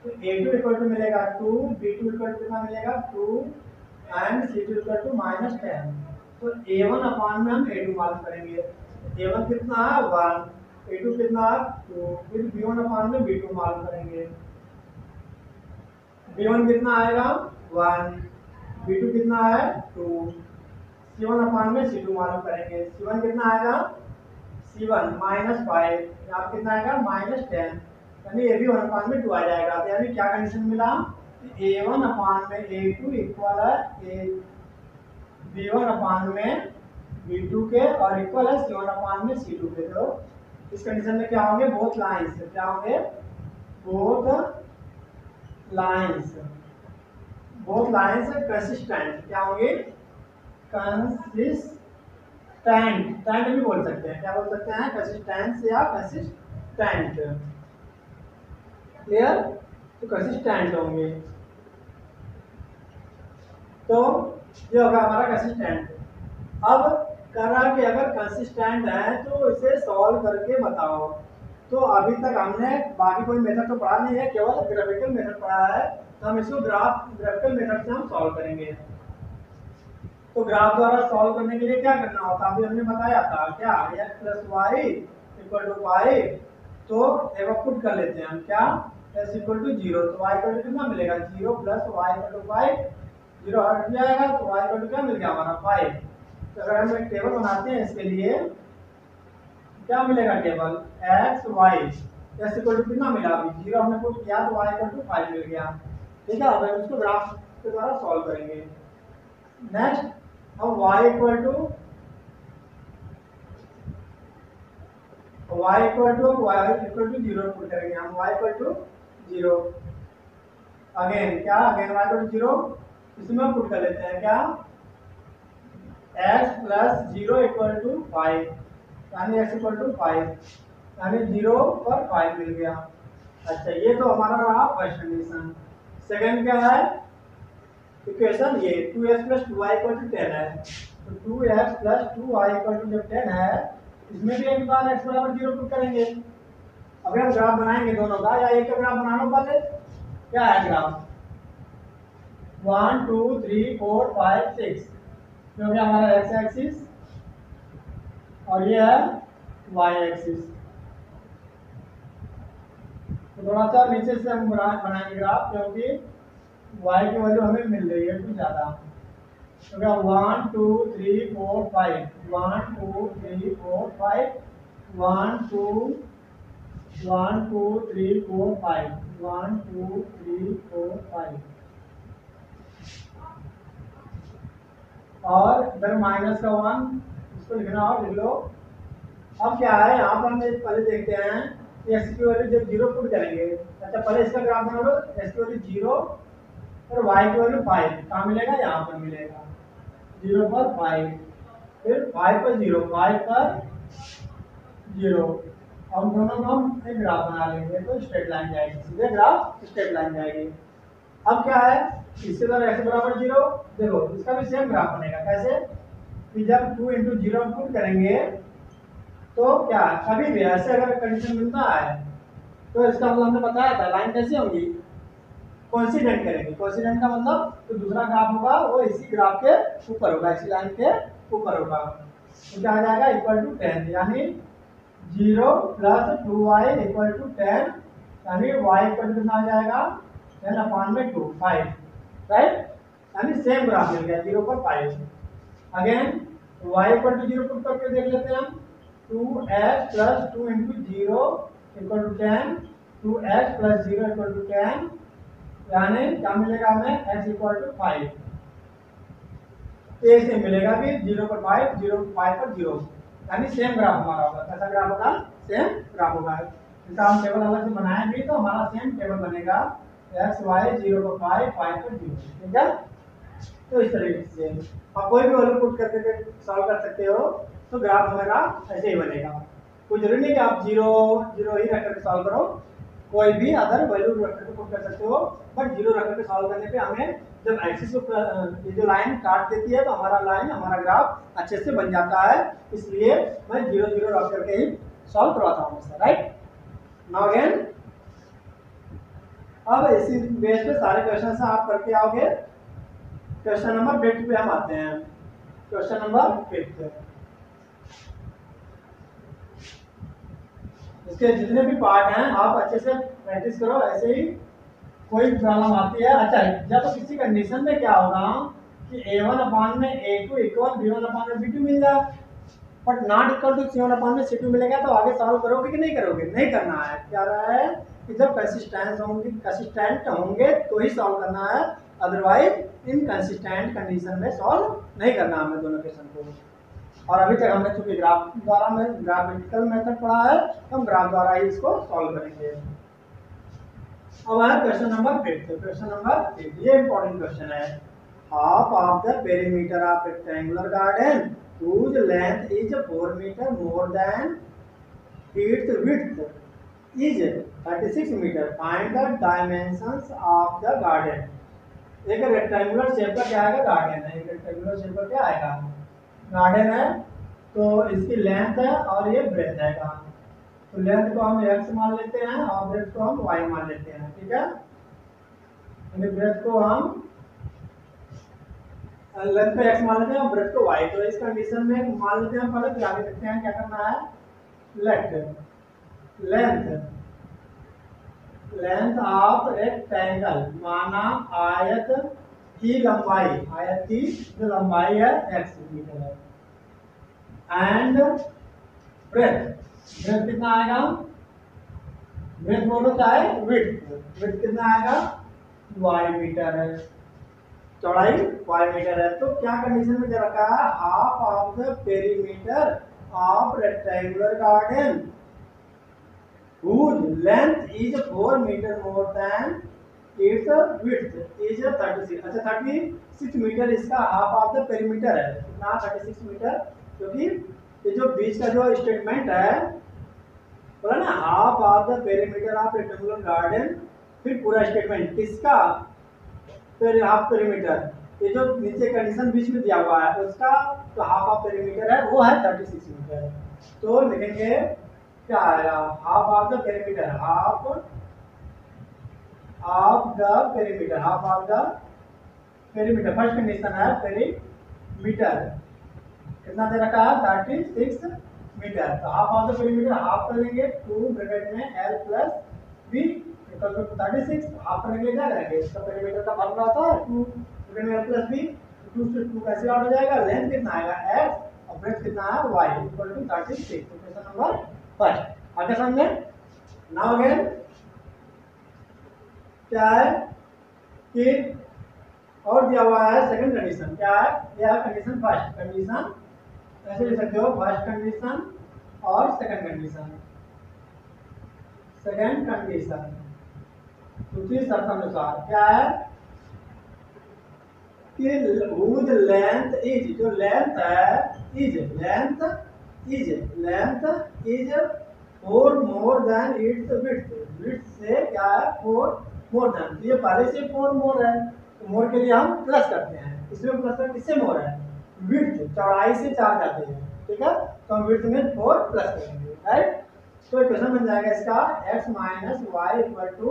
तो a2 इक्वल टू मिलेगा 2, b2 इक्वल टू कितना मिलेगा 2 एंड c2 इक्वल टू -10। तो a1 अपान में हम a2 मालूम करेंगे, a1 कितना है 1, a2 कितना है 2, फिर b1 अपान में b2 मालूम करेंगे, b1 कितना आएगा 1, b2 कितना है 2, c1 अपान में c2 मालूम करेंगे, c1 कितना आएगा c1 -5, यहाँ कितना आएगा -10, यानी ये भी 1 अपान में 2 आ जाएगा। तो यानी क्या कंडीशन मिला, a1 अपान में a2 इक्वल है b1 अपान में V2 के और इक्वल है C1 अपान में C2 के। तो इस कंडीशन में क्या होंगे, बोथ लाइंस क्या होंगे, बोथ लाइंस कंसिस्टेंट क्या होंगे, कंसिस्टेंट, स्टैंड भी बोल सकते हैं, क्या बोल सकते हैं, कंसिस्टेंस या कंसिस्टेंट, क्लियर। तो कंसिस्टेंट होंगे, तो ये होगा हमारा कंसिस्टेंट। अब कह रहा है कि अगर कंसिस्टेंट है तो इसे सॉल्व करके बताओ। तो अभी तक हमने बाकी कोई मेथड तो पढ़ा नहीं है, केवल ग्राफिकल मेथड पढ़ा है, तो हम इसको ग्राफिकल मेथड से हम सॉल्व करेंगे। तो ग्राफ द्वारा सॉल्व करने के लिए क्या करना होता है, अभी हमने बताया था क्या, x plus y equal to pi. तो एक बार पुट कर लेते हैं हम, क्या x इक्वल टू 0, तो y इक्वल टू कितना मिलेगा, 0 प्लस वाई इक्वल टू 5, 0 हट जाएगा तो y इक्वल टू क्या मिल गया हमारा 5। तो अगर हम एक टेबल बनाते हैं इसके लिए, क्या मिलेगा table, x y, x equal to कितना मिला, अभी 0 हमने पुट किया तो y इक्वल टू 5 मिल गया, ठीक है। अब हम इसको ग्राफ के द्वारा सॉल्व करेंगे। नेक्स्ट अब y equal to zero put करेंगे हम, y इक्वल टू 0, अगेन क्या, अगेन y इक्वल टू 0, इसमें पुट कर लेते हैं क्या, x प्लस 0 इक्वल टू 5, यानी x इक्वल टू 5, यानी 0 पर 5 मिल गया। अच्छा, ये तो हमारा रहा फर्स्ट कंडीशन। सेकंड क्या है, इक्वेशन ये 2x plus 2y equal to 10 है, तो 2x plus 2y equal to जब 10 है, इसमें भी एक बार x बराबर 0 पुट करेंगे। अभी हम ग्राफ बनाएंगे दोनों का, या एक का ग्राफ बना लो पहले, क्या है ग्राफ, 1 2 3 4 5 6, क्योंकि हमारा x एक्सिस और ये है y एक्सिस। तो थोड़ा सा नीचे से हम बनाएंगे ग्राफ, क्योंकि y की वैल्यू हमें मिल रही है कुछ ज़्यादा। तो क्या 1 2 3 4 5, 1 2 3 4 5, 1 2 3 4 5, 1 2 3 4 5, और इधर माइनस का 1, इसको लिखना और लिख लो। अब क्या है, यहाँ पर हम पहले देखते हैं कि x की वैल्यू जब 0 पुट करेंगे, अच्छा पहले इसका ग्राफ बना लो, x की वैल्यू 0 और y की वैल्यू 5, कहाँ मिलेगा, यहाँ पर मिलेगा 0 पर 5, फिर 5 पर 0, 5 पर 0, और दोनों को हम एक ग्राफ बना लेंगे, तो स्ट्रेट लाइन जाएगी, सीधे ग्राफ स्ट्रेट लाइन जाएगी। अब क्या है, इसके द्वारा x बराबर 0, देखो इसका भी सेम ग्राफ बनेगा, कैसे कि जब 2 इंटू 0 पुट करेंगे तो क्या, कभी भी ऐसे अगर कंडीशन मिलता है तो इसका मतलब हमने बताया था लाइन कैसे होगी, कोइंसिडेंट करेंगे। कोइंसिडेंट का मतलब तो दूसरा ग्राफ होगा वो इसी ग्राफ के ऊपर होगा, इसी लाइन के ऊपर होगा, तो क्या आ जाएगा, इक्वल टू 10, यानी 0 प्लस 2y इक्वल टू 10, यानी y इक्वल टू कितना आ जाएगा, 10 अपान में 2 5, राइट, यानी सेम ग्राफ मिल गया 0 पर 5। Again y equal to 0 put करके देख लेते हैं हम, 2x plus 2 into 0 equal to 10, 2x plus 0 equal to 10, यानी क्या मिलेगा हमें, x इक्वल टू 5, ए से मिलेगा कि 0 पर 5, 0 5 पर 0, यानी सेम ग्राफ हमारा होगा। कैसा ग्राफ होगा, सेम ग्राफ होगा। इसका हम टेबल अलग से बनाए भी तो हमारा सेम टेबल बनेगा, x y 0 पर 5, 5 पर 0, ठीक है। तो इस तरीके से आप कोई भी वैल्यू पुट करके सॉल्व कर सकते हो, तो ग्राफ हमारा ऐसे ही बनेगा। कोई जरूरी नहीं कि आप 0 ही रख करके सॉल्व करो, कोई भी अदर वैल्यू रख करके पुट कर सकते हो, बट 0 रख करके सॉल्व करने पे हमें जब एक्सिस को ये जो लाइन काट देती है तो हमारा ग्राफ अच्छे से बन जाता है, इसलिए मैं 0 रख करके ही सॉल्व करवाता हूँ इसका, राइट। नाउ अगेन अब इसी बेस पे सारे क्वेश्चन आप करके आओगे। क्वेश्चन नंबर 5 पे हम आते हैं, क्वेश्चन नंबर 5, इसके जितने भी पार्ट हैं आप अच्छे से प्रैक्टिस करो, ऐसे ही कोई प्रॉब्लम आती है। अच्छा, जब किसी कंडीशन में क्या होगा कि a1 अपान में a2 इक्वल b1 अपान में b2 मिल जाए, but not equal to c1 अपान में c2 मिलेगा, तो आगे सॉल्व करोगे कि नहीं करोगे, नहीं करना है। क्या रहा है कि जब कंसिस्टेंट होंगे तो ही सॉल्व करना है, अदरवाइज इनकंसिस्टेंट कंडीशन में सॉल्व नहीं करना हमें दोनों क्वेश्चन को। और अभी तक हमने चूंकि ग्राफ द्वारा में ग्राफिकल मेथड पढ़ा है तो हम ग्राफ द्वारा ही इसको सॉल्व करेंगे। अब है क्वेश्चन नंबर 5। क्वेश्चन नंबर 5 ये इंपॉर्टेंट क्वेश्चन है। Half of the perimeter of rectangular garden whose length is 4 meter more than its width is 36 meter. Find the dimensions of the garden. एक rectangular shape का क्या आएगा? Garden है। एक rectangular shape का क्या आएगा? गार्डन है। तो इसकी लेंथ है और ये ब्रेथ है। तो लेंथ को हम x मान लेते हैं और ब्रेथ को हम y मान लेते हैं। ठीक है, ब्रेथ को हम लेंथ को x मान लेते हैं और ब्रेथ को y। तो इस कंडीशन में मान लेते हैं पहले, फिर आगे देखते हैं क्या करना है। लेंथ ऑफ रेक्टेंगल माना आयत की लंबाई, आयत की जो लंबाई है x मीटर है। एंड ब्रेथ कितना आएगा? ब्रेथ बोलो चाहे विड्थ कितना आएगा? y मीटर है। चौड़ाई y मीटर है। तो क्या कंडीशन में दे रखा है? Half of the perimeter of rectangular garden whose length is 4 meter more than its width is 36। अच्छा 36 मीटर इसका हाफ ऑफ द पेरीमीटर है। कितना? 36 मीटर। क्योंकि ये जो बीच का जो स्टेटमेंट है बोला ना, half of the perimeter of rectangular garden, फिर पूरा स्टेटमेंट किसका? फिर हाफ पेरीमीटर। ये जो नीचे कंडीशन बीच में दिया हुआ है उसका तो हाफ ऑफ पेरीमीटर है, वो है 36 मीटर। तो लिखेंगे क्या आएगा? Half of the perimeter, half of the perimeter, half of the perimeter. First condition है पेरीमीटर कितना दे रखा है? 36 मीटर। तो half of the perimeter half करेंगे 2 ब्रैकेट में l plus b equal to 36। Half करेंगे क्या करेंगे? इसका पेरीमीटर का फॉर्मूला होता है 2 ब्रैकेट में l प्लस b। 2 से 2 कैसे आउट हो जाएगा? लेंथ कितना आएगा? x और ब्रेथ कितना है? y equal to 36। तो क्वेश्चन नंबर फर्स्ट आगे सामने। नाउ अगेन क्या है कि और दिया हुआ है सेकंड कंडीशन। क्या है? यह है कंडीशन फर्स्ट। कंडीशन ऐसे लिख सकते हो, फर्स्ट कंडीशन और सेकंड कंडीशन। सेकंड कंडीशन दूसरी शर्त अनुसार क्या है कि whose length is, जो लेंथ है length is 4 more than it's width. Width से क्या है? 4 मोर देन। तो ये पहले से 4 मोर है, तो मोर के लिए हम प्लस करते हैं। इसमें प्लस कर किससे मोर है? विड्थ, चौड़ाई से 4 जाते हैं। ठीक है, तो हम विड्थ में 4 प्लस करेंगे। राइट, तो इक्वेशन बन जाएगा इसका x minus y equal to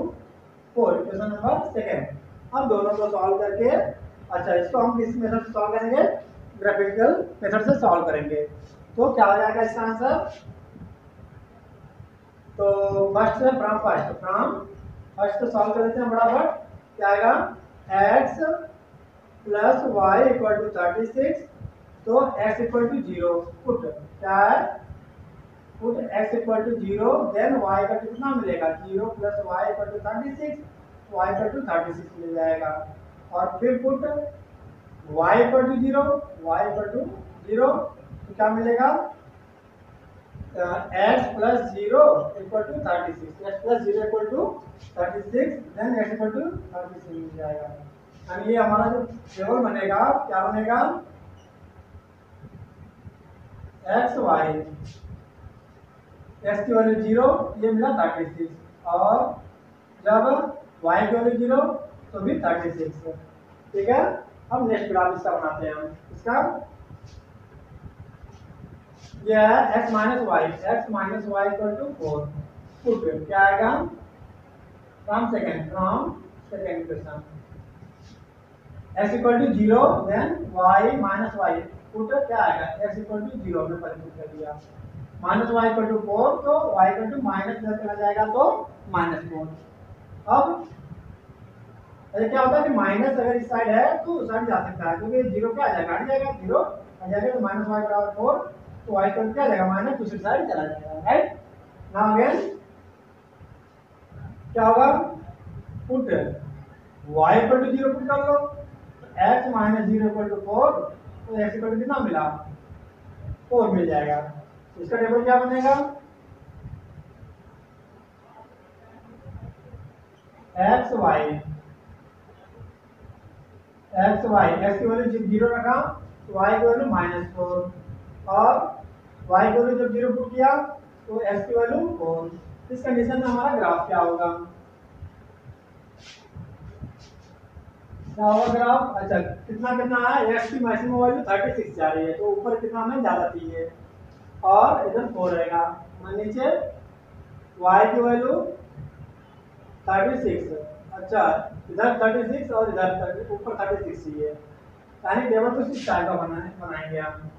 4। Equation number second. अब दोनों को सॉल्व करके, अच्छा इसको हम किस मेथड से सॉल्व करेंगे? ग्राफिकल मेथड से सॉल्व करेंगे। तो क्या हो जाएगा इसका आंसर? तो फर्स्ट है फ्रॉम फर्स्ट तो सॉल्व कर लेते हैं फटाफट। क्या आएगा? x plus y equal to 36। तो x इक्वल टू 0 पुट क्या है? Put x equal to 0 then y का कितना मिलेगा? 0 plus y equal to 36, y equal to 36 मिल जाएगा। और फिर put y equal to 0, y equal to 0 तो क्या मिलेगा? x plus 0 equal to 36, x plus 0 equal to 36 then x equal to 36 मिल जाएगा। यानी ये हमारा जो टेबल बनेगा क्या बनेगा? x y, x की वैल्यू 0 ये मिला 36 और जब y की वैल्यू 0 तो भी 36। ठीक है, अब नेक्स्ट ग्राफ इसका बनाते हैं हम। इसका यह है x minus y equal to 4। Put क्या आएगा? From second question x equal to 0 then y minus y. Put क्या आएगा? x इक्वल टू 0 में परिवर्तित कर दिया। माइनस वाई इक्वल टू 4 तो y इक्वल टू माइनस चला जाएगा तो -4। अब क्या होता है कि माइनस अगर इस साइड है तो उस साइड जा सकता है, क्योंकि 0 क्या आ जाएगा? हट जाएगा, 0 हट जाएगा तो माइनस वाई बराबर 4 तो y इक्वल क्या आ जाएगा? माइनस दूसरी साइड चला जाएगा। राइट, नाउ अगेन क्या होगा? Put y equal to 0 put कर लो, x माइनस 0 इक्वल टू 4 तो x इक्वल टू कितना मिला? 4 मिल जाएगा। इसका टेबल क्या बनेगा, एक्स वाई एक्स की वैल्यू जब 0 रखा तो वाई की वैल्यू -4 और वाई की वैल्यू जब 0 पुट किया तो एक्स की वैल्यू 4। इस कंडीशन में हमारा ग्राफ क्या होगा, क्या होगा ग्राफ, अच्छा कितना कितना है, एक्स की मैक्सिमम वैल्यू 36 जा रही है तो ऊपर कितना हमें ज्यादा चाहिए और इधर 4 रहेगा, नीचे वाई की वैल्यू 36, अच्छा इधर 36 और इधर ऊपर 36 चाहिए, यानी टेबल तो इस टाइप का बनाएंगे हम।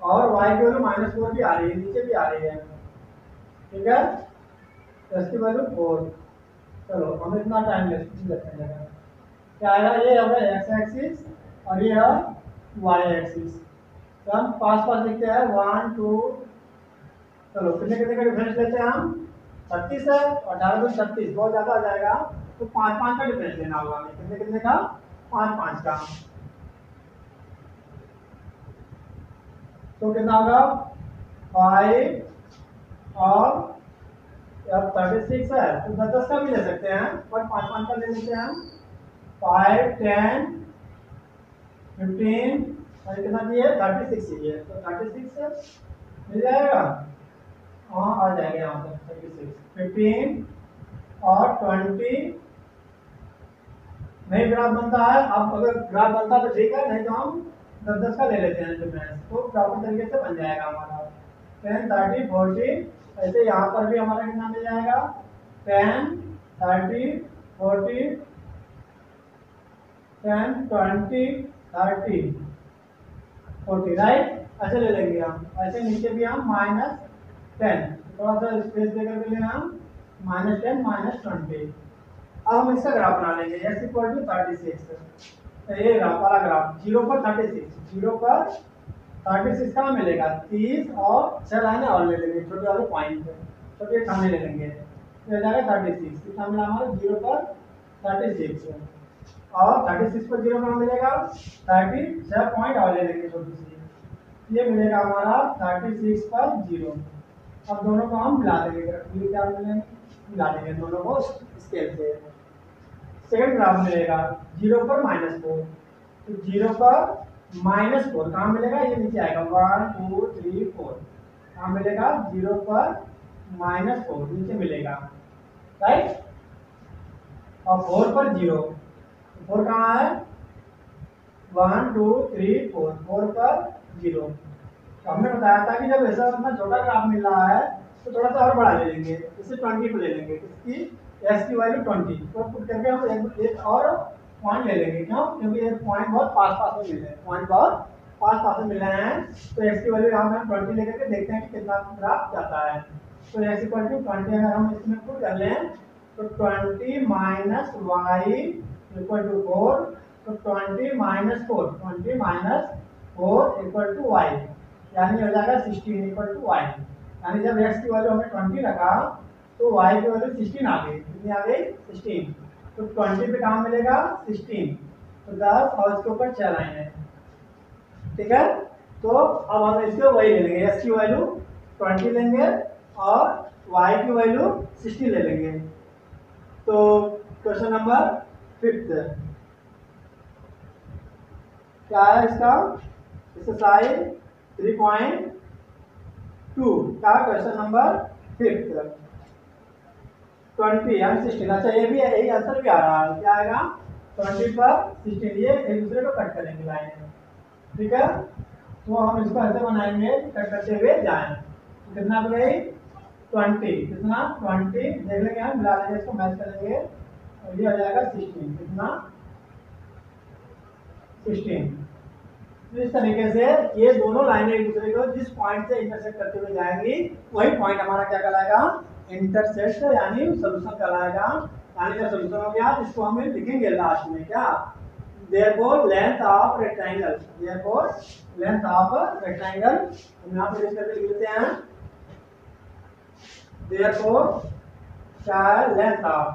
और y की वैल्यू -4 भी आ रही है, नीचे भी आ रही है, ठीक है, x की वैल्यू 4। चलो हम इतना टाइम लेते हैं, क्या आएगा, ये होगा x एक्सिस और ये है y एक्सिस। तो हम पास पास लिखते हैं 1 2, चलो कितने कितने का डिफरेंस लेते हैं हम, 36 है और 18 2 36 बहुत ज्यादा आ जाएगा तो 5 5 का डिफरेंस लेना होगा हमें, कितने कितने का, 5 5 का। तो कितना होगा 5 और अब 36 है तो 10 10 का भी ले सकते हैं पर 5 5 का ले लेते हैं हम, 5 10 15 और कितना चाहिए 36 चाहिए तो 36 मिल जाएगा, हाँ आ जाएगा यहाँ पर 36 15 और 20 नहीं ग्राफ बनता है, अब अगर ग्राफ बनता तो ठीक है, नहीं तो हम 10 10 का ले लेते हैं डिफरेंस तो प्रॉपर तरीके से बन जाएगा हमारा 10 30 40। ऐसे यहाँ पर भी हमारा कितना मिल जाएगा 10 30 40 10 20 30 40 राइट, ऐसे ले लेंगे हम। ऐसे नीचे भी हम -10 थोड़ा सा स्पेस देकर के लिए हम -10 -20। अब हम इसका ग्राफ बना लेंगे x इक्वल टू 36, ये ग्राफ वाला ग्राफ 0 पर 36, 0 पर 36 का मिलेगा 30 और 6 लाइनें और ले लेंगे छोटे वाले पॉइंट छोटे खाने ले लेंगे तो जाएगा 36, कितना मिला हमारा 0 पर 36 और 36 पर 0 कहाँ मिलेगा 30, 6 पॉइंट और ले लेंगे छोटी सी, ये मिलेगा हमारा 36 पर 0। अब दोनों को हम मिला देंगे, क्या मिला देंगे दोनों को स्केल से। सेकंड ग्राफ मिलेगा 0 पर -4 तो 0 पर -4 कहाँ मिलेगा, ये नीचे आएगा 1 2 3 4 कहाँ मिलेगा 0 पर -4 नीचे मिलेगा राइट, और 4 पर 0 4 कहाँ है 1 2 3 4 4 पर 0। तो हमने बताया था कि जब ऐसा इतना छोटा ग्राफ मिल रहा है तो थोड़ा सा और बड़ा ले लेंगे, इसे 20 को ले लेंगे, इसकी एक्स की वैल्यू 20 तो पुट करके हम एक और पॉइंट ले लेंगे, क्यों, क्योंकि ये पॉइंट बहुत पास पास में मिल रहे हैं, पॉइंट बहुत पास पास में मिल रहे हैं तो एक्स की वैल्यू यहाँ पे हम 20 लेकर के देखते हैं कि कितना ग्राफ जाता है। तो एक्स इक्वल टू 20 अगर हम इसमें पुट कर लें तो 20 माइनस वाई इक्वल टू 4 तो 20 माइनस 4 इक्वल टू वाई यानी हो जाएगा 16 इक्वल टू वाई, यानी जब एक्स की वैल्यू हमने 20 रखा तो y की वैल्यू 16 आ गई, कितनी आ गई 16, तो 20 पे कहाँ मिलेगा 16 तो 10 और इसके ऊपर 6 लाइन है, ठीक है। तो अब हम इसको वही ले लेंगे, x की वैल्यू 20 लेंगे और y की वैल्यू 16 ले लेंगे। तो क्वेश्चन नंबर 5 क्या है इसका, एक्सरसाइज 3.2 का क्वेश्चन नंबर 5 20 यानी 16, अच्छा ये भी यही आंसर भी आ रहा है, क्या आएगा 20 पर 16, ये एक दूसरे को कट करेंगे लाइन, ठीक है। तो हम इसको ऐसे बनाएंगे कट करते हुए जाएं, कितना हो गई 20, कितना 20 देख लेंगे हम, मिला लेंगे इसको मैच करेंगे और ये हो जाएगा 16, कितना 16। तो इस तरीके से ये दोनों लाइनें एक दूसरे को जिस पॉइंट से इंटरसेक्ट करते हुए जाएंगी वही पॉइंट हमारा क्या कहलाएगा इंटरसेक्ट यानी सोल्यूशन कहलाएगा, यानी जब सोल्यूशन हो गया इसको हम लिखेंगे लास्ट में क्या, therefore length of rectangle, therefore length of rectangle हम यहाँ पे लिख करके लिख लेते हैं, therefore क्या है length of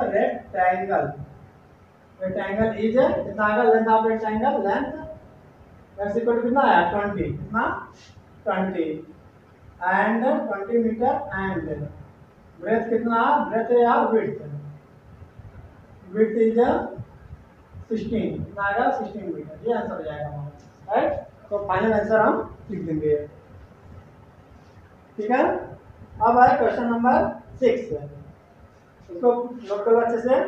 rectangle rectangle is कितना आएगा, length of rectangle, length that's equal to कितना आया 20, कितना 20 एंड 20 मीटर एंड ब्रेथ कितना, ब्रेथ या विड्थ, विड्थ इज 16, कितना आएगा 16 मीटर, ये आंसर हो जाएगा हमारा, राइट। तो फाइनल आंसर हम लिख देंगे, ठीक है। अब आए क्वेश्चन नंबर 6, इसको नोट करो अच्छे से।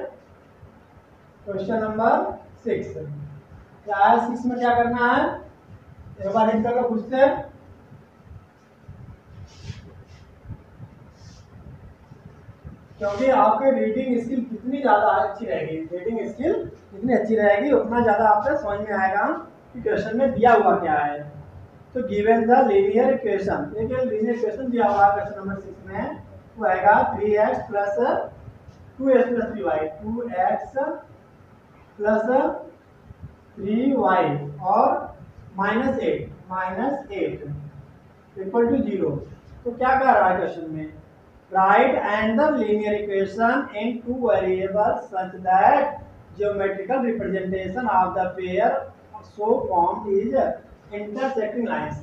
क्वेश्चन नंबर 6 क्या है, 6 में क्या करना है, एक बार हिट कर लो खुद से। क्योंकि आपके रीडिंग स्किल कितनी ज़्यादा अच्छी रहेगी, रीडिंग स्किल जितनी अच्छी रहेगी उतना ज़्यादा आपको समझ में आएगा कि क्वेश्चन में दिया हुआ क्या है। तो गिवन द लीनियर इक्वेशन, एक लीनियर इक्वेशन दिया हुआ है क्वेश्चन नंबर 6 में, वो आएगा 3x plus 2x plus 3y, 2x plus 3y और -8 इक्वल टू 0। तो क्या कह रहा है क्वेश्चन में, right and the linear equation in 2 variables such that geometrical representation of the pair so formed is intersecting lines.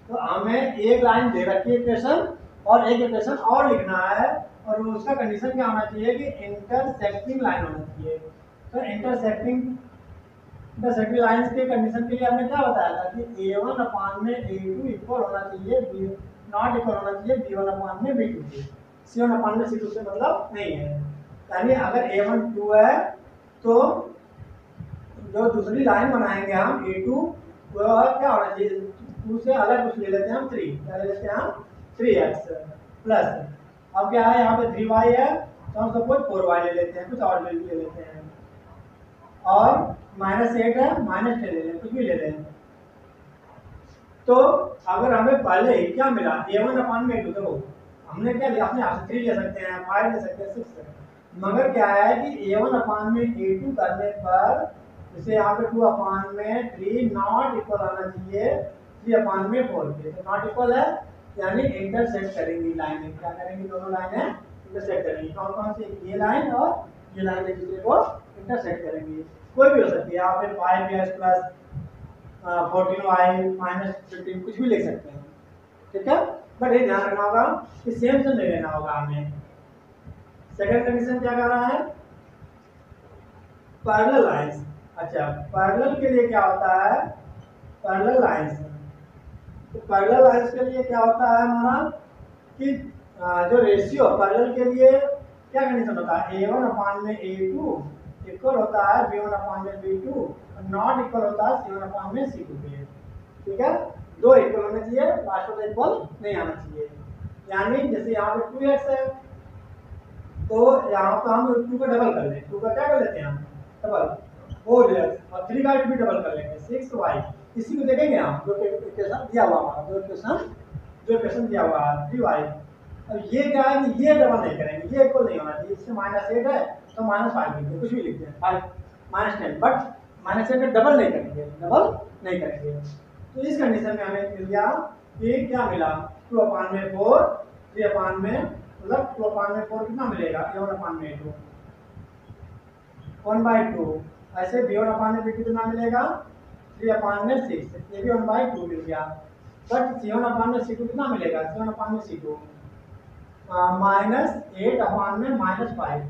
तो हमें एक लाइन दे रखी है इक्वेशन और एक इक्वेशन और लिखना है, और उसका कंडीशन क्या होना चाहिए कि इंटरसेक्टिंग लाइन होना चाहिए। तो इंटरसेक्टिंग लाइंस के कंडीशन के लिए हमने क्या बताया था कि a1 अपान में a2 इक्वल होना चाहिए, b नॉट इक्वल होना चाहिए b1 अपान में b2 के, c1 अपान में c2 से मतलब नहीं है। यानी अगर a1 2 है तो जो दूसरी लाइन बनाएंगे हम a2 वो क्या होना चाहिए, 2 से अलग कुछ ले लेते हैं हम 3, क्या ले लेते हैं हम 3x प्लस, अब क्या है यहाँ पे 3y है तो हम सपोज 4y ले लेते हैं, कुछ और वैल्यू ले लेते हैं, और -8 है -10 ले लें, कुछ भी ले लें। तो अगर हमें पहले ही क्या मिला a1 अपान में a2, देखो हमने क्या लिया, अपने आप से 3 ले सकते हैं, 5 ले सकते हैं, 6, मगर क्या है कि a1 अपान में a2 करने पर जैसे यहाँ पे 2 अपान में 3 नॉट इक्वल आना चाहिए 3 अपान में 4 के, तो नॉट इक्वल है यानी इंटरसेक्ट करेंगी लाइनें, क्या करेंगी, दोनों लाइनें इंटरसेक्ट करेंगी। कौन कौन सी, ये लाइन और ये लाइन एक दूसरे को इंटरसेक्ट करेंगी, कोई भी हो सकती है, यहाँ पे 5x प्लस 14y माइनस 15 कुछ भी ले सकते हैं, ठीक है। बट ये ध्यान रखना होगा कि सेम से नहीं लेना होगा हमें। सेकंड कंडीशन क्या कह रहा है, पैरेलल लाइंस। अच्छा, पैरेलल के लिए क्या होता है, पैरेलल लाइंस, तो पैरेलल लाइंस के लिए क्या होता है हमारा कि जो रेशियो पैरेलल के लिए क्या कंडीशन होता है, a1 अपान में a2 इक्वल होता है b1 अपान में b2 और नॉट इक्वल होता है c1 अपान में c2 के, ठीक है। दो इक्वल होने चाहिए, लास्ट वाला इक्वल नहीं आना चाहिए। यानी जैसे यहाँ पे 2x है तो यहाँ पे हम 2 का डबल कर लें, 2 का क्या कर लेते हैं हम डबल, 4x और 3 का भी डबल कर लेंगे 6y, इसी को देखेंगे हम जो इक्वेशन दिया हुआ हमारा, जो इक्वेशन दिया हुआ है 3y। अब ये क्या है कि ये डबल नहीं करेंगे, ये इक्वल नहीं होना चाहिए, इससे -8 है तो -5 लिखते हैं, कुछ भी लिखते हैं 5 -10, बट -8 का डबल नहीं करेंगे, डबल नहीं करेंगे। तो इस कंडीशन में हमें मिल गया कि क्या मिला 2 अपान में 4, 3 अपान में मतलब 2 अपान में 4 कितना मिलेगा, a1 अपान में a2 1/2, ऐसे b1 अपान में b2 कितना मिलेगा 3 अपान में 6, ये भी 1/2 मिल गया। बट c1 अपान में c2 कितना मिलेगा, c1 अपान में c2 -8 अपान में -5,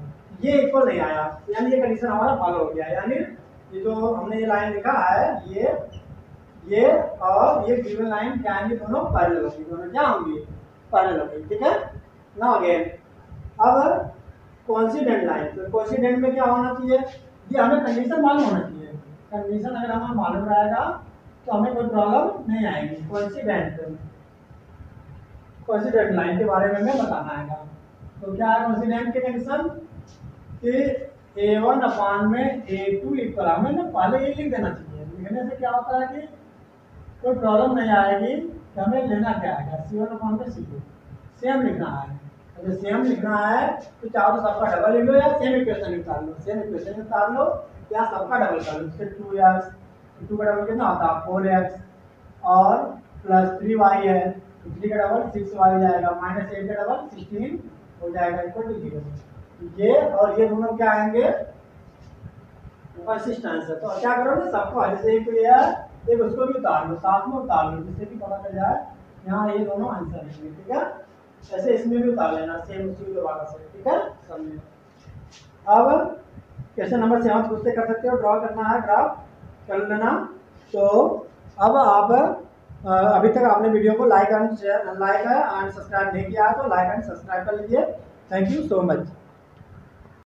ये इक्वल नहीं आया, यानी ये कंडीशन हमारा फॉलो हो गया। यानी ये जो हमने ये लाइन लिखा है ये और ये गिवन लाइन क्या आएंगी, दोनों पैरेलल होंगी, दोनों क्या होंगी पैरेलल होंगी, ठीक है ना। अगेन अब कोइंसिडेंट लाइन, तो कोइंसिडेंट में क्या होना चाहिए, ये हमें कंडीशन मालूम होना चाहिए, कंडीशन अगर हमें मालूम रहेगा तो हमें कोई प्रॉब्लम नहीं आएगी। कोइंसिडेंट लाइन के बारे में हमें बताना है। तो क्या है कोइंसिडेंट की कंडीशन कि a1 अपान में a2 इक्वल, हमें ना पहले ये लिख देना चाहिए, लिखने से क्या होता है कि कोई प्रॉब्लम नहीं आएगी कि हमें लेना क्या है, c1 अपान में c2 सेम लिखना है। अगर सेम लिखना है तो चाहो तो सबका डबल लिख लो या सेम इक्वेशन निकाल लो, सेम इक्वेशन निकाल लो या सबका डबल कर लो। जैसे 2x, 2 का डबल कितना होता है 4x और प्लस 3y है, 3 का डबल 6y जाएगा, -8 का डबल 16 हो जाएगा इक्वल टू 0। ये और ये दोनों क्या आएंगे फर्स्ट आंसर। तो क्या करो ना, सबको हर से एक ये है, एक उसको भी उतार लो, साथ में उतार लो, जिससे कि पता चल जाए यहाँ ये दोनों आंसर है। ठीक है, ऐसे इसमें भी उतार लेना सेम उसी दोबारा से। ठीक है, सब में। अब क्वेश्चन नंबर 7 खुद से कर सकते हो, ड्रॉ करना है ग्राफ कर लेना। तो अब आप अभी तक आपने वीडियो को लाइक एंड सब्सक्राइब नहीं किया है तो लाइक एंड सब्सक्राइब कर लीजिए। Thank you so much.